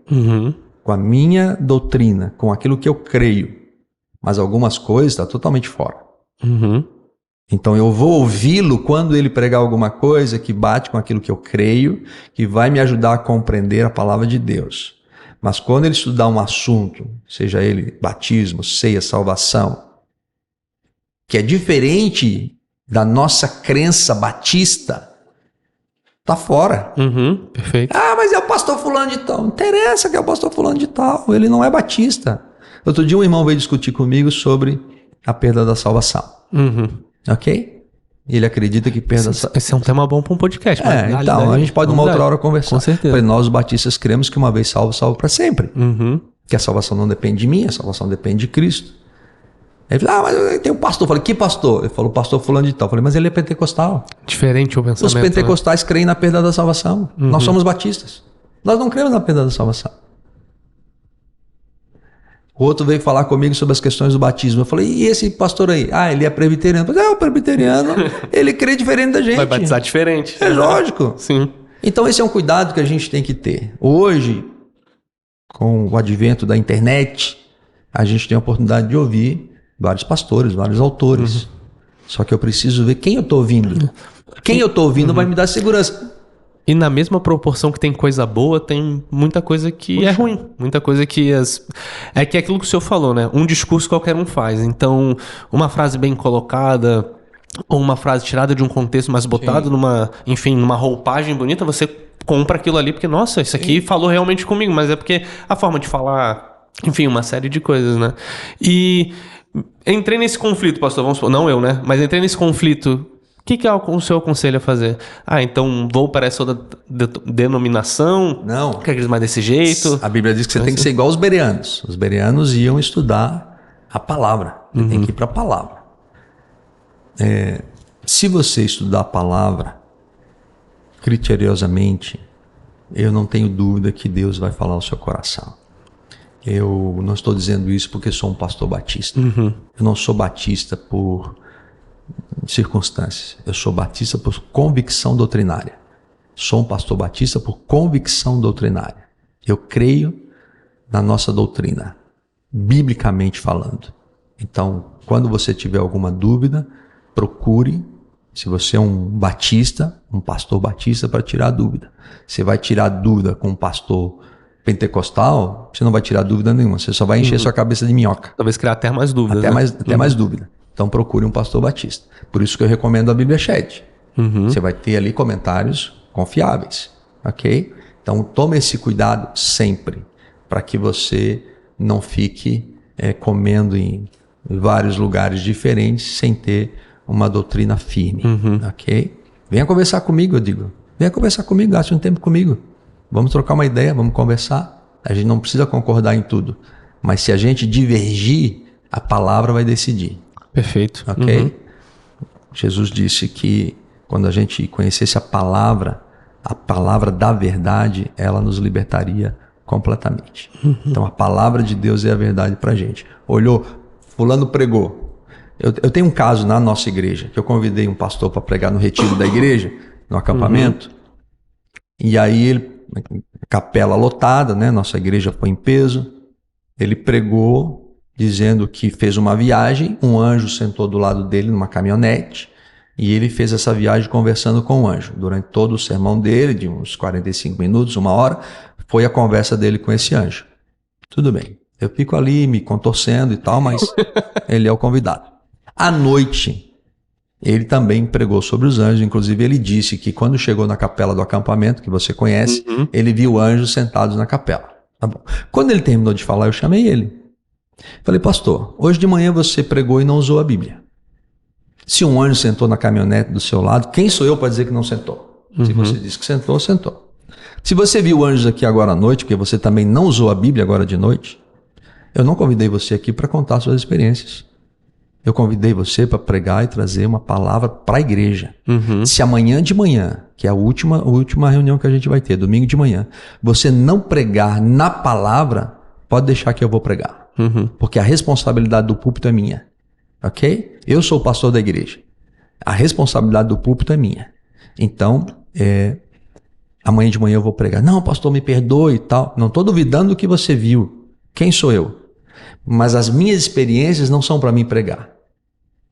com a minha doutrina, com aquilo que eu creio. Mas algumas coisas estão totalmente fora. Então eu vou ouvi-lo quando ele pregar alguma coisa que bate com aquilo que eu creio, que vai me ajudar a compreender a palavra de Deus. Mas quando ele estudar um assunto, seja ele batismo, ceia, salvação, que é diferente da nossa crença batista, tá fora. Perfeito. Ah, mas é o pastor fulano de tal. Não interessa que é o pastor fulano de tal. Ele não é batista. Outro dia um irmão veio discutir comigo sobre a perda da salvação. Ok? Ele acredita que perda... Esse é um tema bom para um podcast. Então, a gente pode uma outra hora conversar. Com certeza. Nós, os batistas, cremos que uma vez salvo, salvo para sempre. Que a salvação não depende de mim, a salvação depende de Cristo. Ele falou, mas tem um pastor. Eu falei, que pastor? Ele falou, pastor fulano de tal. Eu falei, mas ele é pentecostal. Diferente o pensamento. Os pentecostais creem na perda da salvação. Nós somos batistas. Nós não cremos na perda da salvação. O outro veio falar comigo sobre as questões do batismo. Eu falei, e esse pastor aí? Ah, ele é presbiteriano. Eu falei, o presbiteriano, ele crê diferente da gente. Vai batizar diferente. É lógico. Sim. Então esse é um cuidado que a gente tem que ter. Hoje, com o advento da internet, a gente tem a oportunidade de ouvir vários pastores, vários autores. Só que eu preciso ver quem eu estou ouvindo. Quem eu estou ouvindo vai me dar segurança. E na mesma proporção que tem coisa boa, tem muita coisa que é ruim. Muita coisa que... É que é aquilo que o senhor falou, né? Um discurso qualquer um faz. Então, uma frase bem colocada, ou uma frase tirada de um contexto, mas botada numa roupagem bonita, você compra aquilo ali, porque, nossa, isso aqui falou realmente comigo. Mas é porque a forma de falar... Enfim, uma série de coisas, né? E entrei nesse conflito, pastor, vamos supor, não eu, né? Mas entrei nesse conflito... O que é o seu conselho a fazer? Então vou para essa outra denominação? Não. Quer que eles mais desse jeito? A Bíblia diz que você tem que ser igual aos bereanos. Os bereanos iam estudar a palavra. Você tem que ir para a palavra. Se você estudar a palavra criteriosamente, eu não tenho dúvida que Deus vai falar ao seu coração. Eu não estou dizendo isso porque sou um pastor batista. Eu não sou batista por circunstâncias. Eu sou batista por convicção doutrinária. Sou um pastor batista por convicção doutrinária. Eu creio na nossa doutrina, biblicamente falando. Então, quando você tiver alguma dúvida, procure, se você é um batista, um pastor batista, para tirar dúvida. Você vai tirar dúvida com um pastor pentecostal, você não vai tirar dúvida nenhuma. Você só vai encher sua cabeça de minhoca. Talvez criar até mais dúvidas. Até mais dúvida. Então procure um pastor batista. Por isso que eu recomendo a Bíblia Chat. Você vai ter ali comentários confiáveis, ok? Então tome esse cuidado sempre, para que você não fique comendo em vários lugares diferentes sem ter uma doutrina firme, ok? Venha conversar comigo, eu digo. Venha conversar comigo, gaste um tempo comigo. Vamos trocar uma ideia, vamos conversar. A gente não precisa concordar em tudo, mas se a gente divergir, a palavra vai decidir. Perfeito. Ok? Jesus disse que quando a gente conhecesse a palavra da verdade, ela nos libertaria completamente. Então a palavra de Deus é a verdade pra gente. Olhou, fulano pregou. Eu tenho um caso na nossa igreja, que eu convidei um pastor para pregar no retiro da igreja, no acampamento, e aí ele, capela lotada, né? Nossa igreja foi em peso, ele pregou dizendo que fez uma viagem, um anjo sentou do lado dele numa caminhonete e ele fez essa viagem conversando com o anjo. Durante todo o sermão dele, de uns 45 minutos, uma hora, foi a conversa dele com esse anjo. Tudo bem, eu fico ali me contorcendo e tal, mas ele é o convidado. À noite, ele também pregou sobre os anjos, inclusive ele disse que quando chegou na capela do acampamento, que você conhece, ele viu anjos sentados na capela. Tá bom. Quando ele terminou de falar, eu chamei ele. Falei, pastor, hoje de manhã você pregou e não usou a Bíblia. Se um anjo sentou na caminhonete do seu lado, quem sou eu para dizer que não sentou? Se você disse que sentou, sentou. Se você viu anjos aqui agora à noite, porque você também não usou a Bíblia agora de noite, eu não convidei você aqui para contar suas experiências. Eu convidei você para pregar e trazer uma palavra para a igreja. Se amanhã de manhã, que é a última reunião que a gente vai ter, domingo de manhã, você não pregar na palavra, pode deixar que eu vou pregar. Porque a responsabilidade do púlpito é minha. Ok? Eu sou o pastor da igreja. A responsabilidade do púlpito é minha. Então, amanhã de manhã eu vou pregar. Não, pastor, me perdoe e tal. Não estou duvidando do que você viu. Quem sou eu? Mas as minhas experiências não são para mim pregar.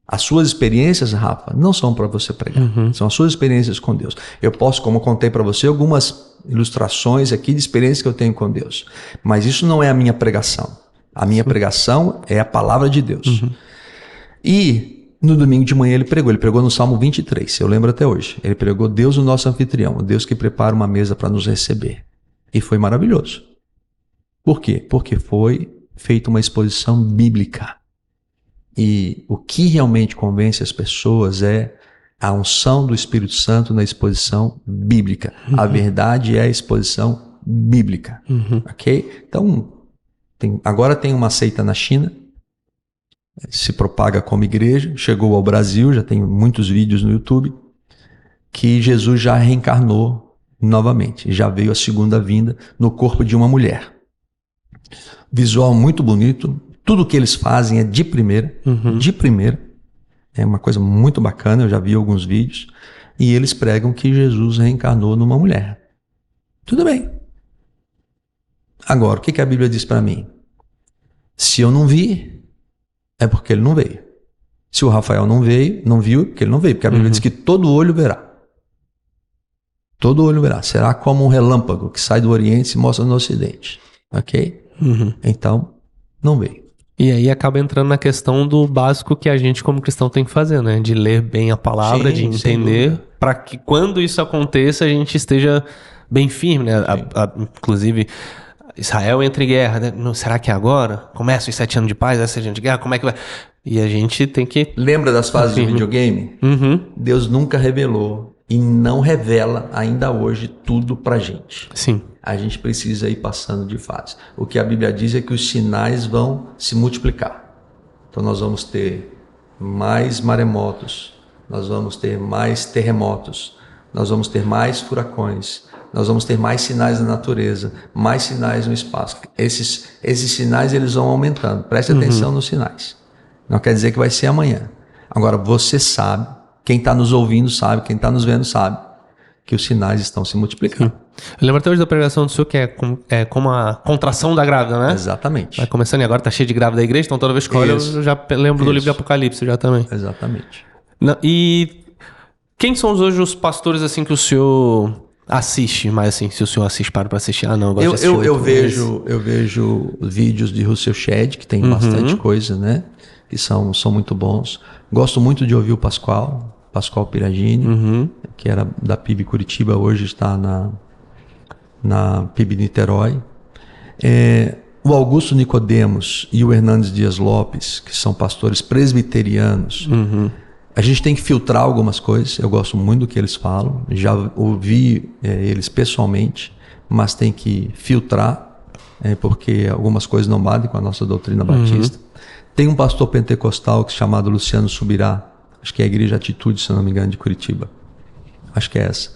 As suas experiências, Rafa, não são para você pregar. São as suas experiências com Deus. Eu posso, como eu contei para você, algumas ilustrações aqui de experiências que eu tenho com Deus. Mas isso não é a minha pregação. A minha pregação é a palavra de Deus. E no domingo de manhã ele pregou no Salmo 23, eu lembro até hoje. Ele pregou Deus o nosso anfitrião, o Deus que prepara uma mesa para nos receber. E foi maravilhoso. Por quê? Porque foi feita uma exposição bíblica. E o que realmente convence as pessoas é a unção do Espírito Santo na exposição bíblica. A verdade é a exposição bíblica. Ok? Então, agora tem uma seita na China, se propaga como igreja, chegou ao Brasil, já tem muitos vídeos no YouTube, que Jesus já reencarnou novamente, já veio a segunda vinda no corpo de uma mulher. Visual muito bonito, tudo que eles fazem é de primeira, é uma coisa muito bacana, eu já vi alguns vídeos, e eles pregam que Jesus reencarnou numa mulher. Tudo bem. Agora, o que a Bíblia diz para mim? Se eu não vi, é porque ele não veio. Se o Rafael não viu, é porque ele não veio. Porque a Bíblia diz que todo olho verá. Todo olho verá. Será como um relâmpago que sai do Oriente e se mostra no Ocidente. Ok? Então, não veio. E aí acaba entrando na questão do básico que a gente como cristão tem que fazer, né? De ler bem a palavra, de entender, para que quando isso aconteça a gente esteja bem firme, né? Inclusive, Israel entra em guerra, né? Será que é agora? Começa os 7 anos de paz, essa gente de guerra, como é que vai? E a gente tem que... Lembra das fases do videogame? Deus nunca revelou e não revela ainda hoje tudo pra gente. Sim. A gente precisa ir passando de fase. O que a Bíblia diz é que os sinais vão se multiplicar. Então nós vamos ter mais maremotos, nós vamos ter mais terremotos, nós vamos ter mais furacões, nós vamos ter mais sinais na natureza, mais sinais no espaço. Esses sinais eles vão aumentando. Preste atenção nos sinais. Não quer dizer que vai ser amanhã. Agora você sabe, quem está nos ouvindo sabe, quem está nos vendo sabe, que os sinais estão se multiplicando. Eu lembro até hoje da pregação do senhor que é como a contração da grávida, né? Exatamente. Vai começando e agora tá cheio de grávida da igreja, então toda vez que olho eu já lembro do livro de Apocalipse já também. Exatamente. E quem são hoje os pastores assim que o senhor assiste, mas assim, se o senhor assiste para assistir, não, eu gosto de assistir. Eu vejo vídeos de Russell Shedd, que tem bastante coisa, né? Que são muito bons. Gosto muito de ouvir o Pascoal Piragini, que era da PIB Curitiba, hoje está na PIB Niterói. O Augusto Nicodemos e o Hernandes Dias Lopes, que são pastores presbiterianos, a gente tem que filtrar algumas coisas. Eu gosto muito do que eles falam, já ouvi eles pessoalmente, mas tem que filtrar, porque algumas coisas não batem com a nossa doutrina batista. Tem um pastor pentecostal chamado Luciano Subirá, acho que é a Igreja Atitude, se não me engano, de Curitiba. Acho que é essa.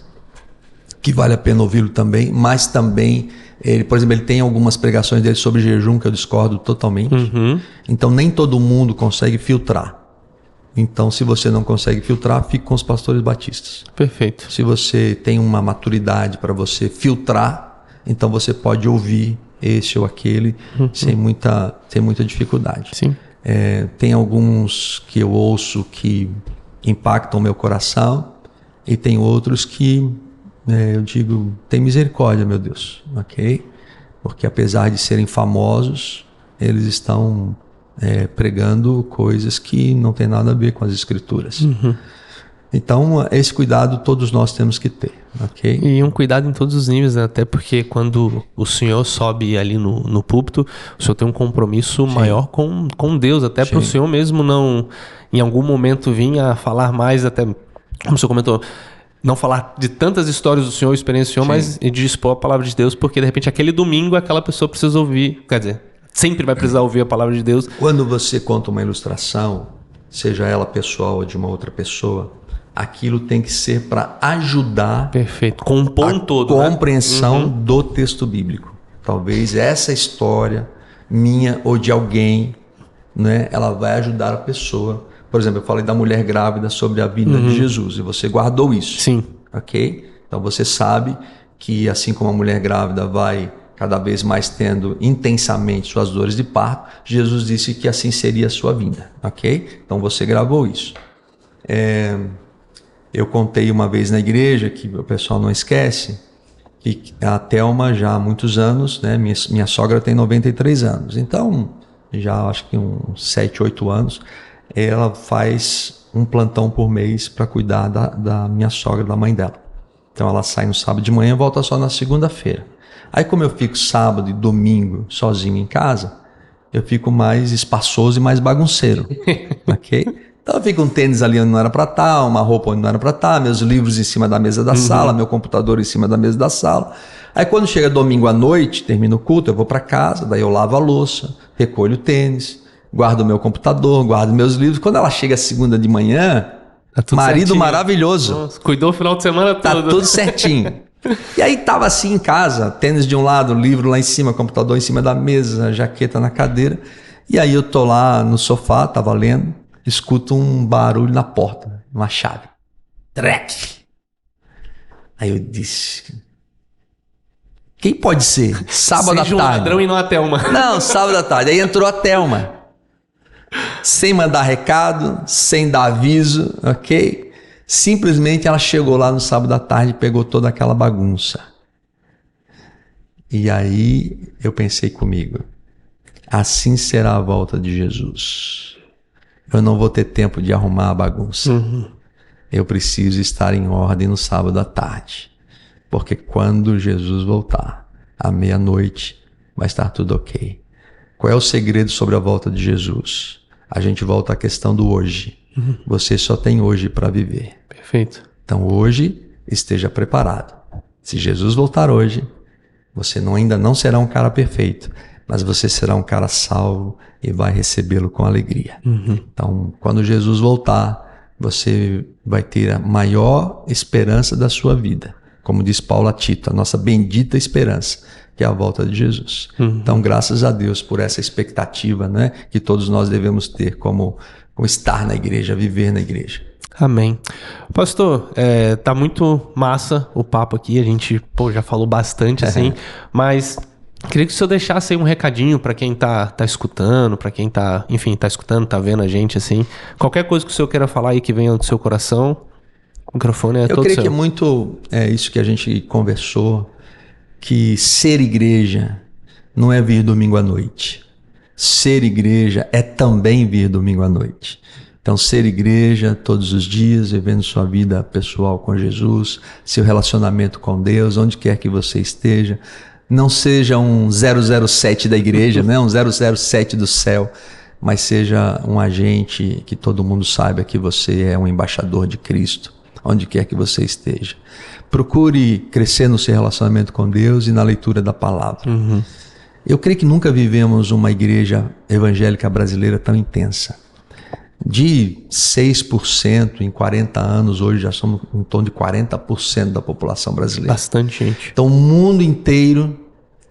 Que vale a pena ouvi-lo também, mas também, por exemplo, ele tem algumas pregações dele sobre jejum que eu discordo totalmente. Então nem todo mundo consegue filtrar. Então, se você não consegue filtrar, fique com os pastores batistas. Perfeito. Se você tem uma maturidade para você filtrar, então você pode ouvir esse ou aquele sem muita dificuldade. Sim. Tem alguns que eu ouço que impactam o meu coração e tem outros que eu digo, tem misericórdia, meu Deus, ok? Porque apesar de serem famosos, eles estão pregando coisas que não tem nada a ver com as escrituras. Então, esse cuidado todos nós temos que ter, ok? E um cuidado em todos os níveis, né? Até porque quando o senhor sobe ali no púlpito, o senhor tem um compromisso maior com Deus, até para o senhor mesmo não, em algum momento, vir a falar mais, até como o senhor comentou, não falar de tantas histórias do Senhor, experiência do Senhor, mas de expor a palavra de Deus, porque de repente aquele domingo aquela pessoa precisa ouvir, quer dizer, sempre vai precisar ouvir a palavra de Deus. Quando você conta uma ilustração, seja ela pessoal ou de uma outra pessoa, aquilo tem que ser para ajudar Perfeito. Compor um todo, a compreensão do texto bíblico. Talvez essa história minha ou de alguém, né, ela vai ajudar a pessoa. Por exemplo, eu falei da mulher grávida sobre a vinda de Jesus e você guardou isso. Sim. Ok? Então você sabe que assim como a mulher grávida vai cada vez mais tendo intensamente suas dores de parto, Jesus disse que assim seria a sua vinda. Ok? Então você gravou isso. Eu contei uma vez na igreja, que o pessoal não esquece, que a Thelma já há muitos anos, né, minha sogra tem 93 anos, então já acho que uns 7, 8 anos, ela faz um plantão por mês para cuidar da minha sogra, da mãe dela. Então ela sai no sábado de manhã e volta só na segunda-feira. Aí como eu fico sábado e domingo sozinho em casa, eu fico mais espaçoso e mais bagunceiro, ok? Então fica um tênis ali onde não era para estar, uma roupa onde não era para estar, meus livros em cima da mesa da sala, meu computador em cima da mesa da sala. Aí quando chega domingo à noite, termina o culto, eu vou para casa, daí eu lavo a louça, recolho o tênis, guardo o meu computador, guardo meus livros. Quando ela chega segunda de manhã, marido certinho. Maravilhoso. Nossa, cuidou o final de semana todo. Tá tudo certinho. E aí tava assim em casa, tênis de um lado, livro lá em cima, computador em cima da mesa, jaqueta na cadeira. E aí eu tô lá no sofá, tava lendo, escuto um barulho na porta, uma chave. Trec! Aí eu disse... Quem pode ser? Sábado à tarde. Seja um ladrão e não a Thelma. Não, sábado à tarde. Aí entrou a Thelma. Sem mandar recado, sem dar aviso, ok? Simplesmente ela chegou lá no sábado à tarde e pegou toda aquela bagunça. E aí eu pensei comigo, assim será a volta de Jesus. Eu não vou ter tempo de arrumar a bagunça. Eu preciso estar em ordem no sábado à tarde. Porque quando Jesus voltar, à meia-noite, vai estar tudo ok. Qual é o segredo sobre a volta de Jesus? A gente volta à questão do hoje. Você só tem hoje para viver. Perfeito. Então hoje, esteja preparado. Se Jesus voltar hoje, você ainda não será um cara perfeito, mas você será um cara salvo e vai recebê-lo com alegria. Então, quando Jesus voltar, você vai ter a maior esperança da sua vida. Como diz Paulo a Tito, a nossa bendita esperança, que é a volta de Jesus. Então, graças a Deus por essa expectativa, né, que todos nós devemos ter como estar na igreja, viver na igreja. Amém. Pastor, tá muito massa o papo aqui, a gente já falou bastante assim, mas queria que o senhor deixasse aí um recadinho para quem tá escutando, para quem tá escutando, tá vendo a gente assim, qualquer coisa que o senhor queira falar aí que venha do seu coração. O microfone é todo seu. Eu creio que é muito isso que a gente conversou, que ser igreja não é vir domingo à noite. Ser igreja é também vir domingo à noite. Então, ser igreja todos os dias, vivendo sua vida pessoal com Jesus, seu relacionamento com Deus, onde quer que você esteja. Não seja um 007 da igreja, né? Um 007 do céu, mas seja um agente que todo mundo saiba que você é um embaixador de Cristo, onde quer que você esteja. Procure crescer no seu relacionamento com Deus e na leitura da palavra. Eu creio que nunca vivemos uma igreja evangélica brasileira tão intensa. De 6% em 40 anos, hoje já somos em torno de 40% da população brasileira. Bastante gente. Então o mundo inteiro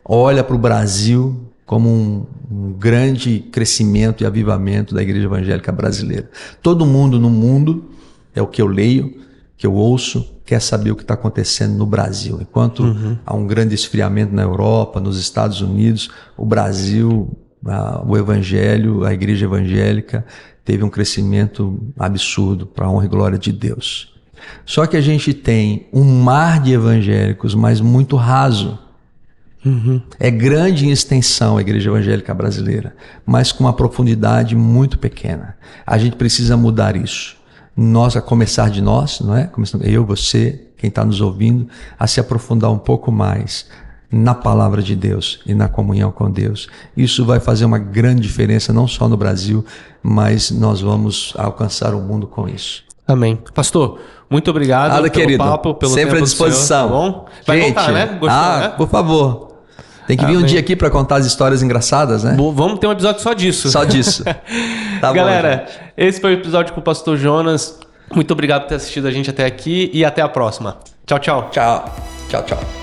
olha para o Brasil como um grande crescimento e avivamento da igreja evangélica brasileira. Todo mundo no mundo, é o que eu leio, que eu ouço, quer saber o que está acontecendo no Brasil. Enquanto há um grande esfriamento na Europa, nos Estados Unidos, o Brasil, o evangelho, a igreja evangélica teve um crescimento absurdo para a honra e glória de Deus. Só que a gente tem um mar de evangélicos, mas muito raso. É grande em extensão a igreja evangélica brasileira, mas com uma profundidade muito pequena. A gente precisa mudar isso. Nós, a começar de nós, não é? Eu, você, quem está nos ouvindo, a se aprofundar um pouco mais na palavra de Deus e na comunhão com Deus. Isso vai fazer uma grande diferença, não só no Brasil, mas nós vamos alcançar o mundo com isso. Amém. Pastor, Muito obrigado pelo querido. papo, pelo sempre tempo à disposição. Do senhor, tá bom? Vai voltar, né? Gostou, né? Por favor. Tem que vir um dia aqui para contar as histórias engraçadas, né? Vamos ter um episódio só disso. Só disso. Tá Galera, bom, esse foi o episódio com o Pastor Jonas. Muito obrigado por ter assistido a gente até aqui e até a próxima. Tchau, tchau. Tchau. Tchau, tchau.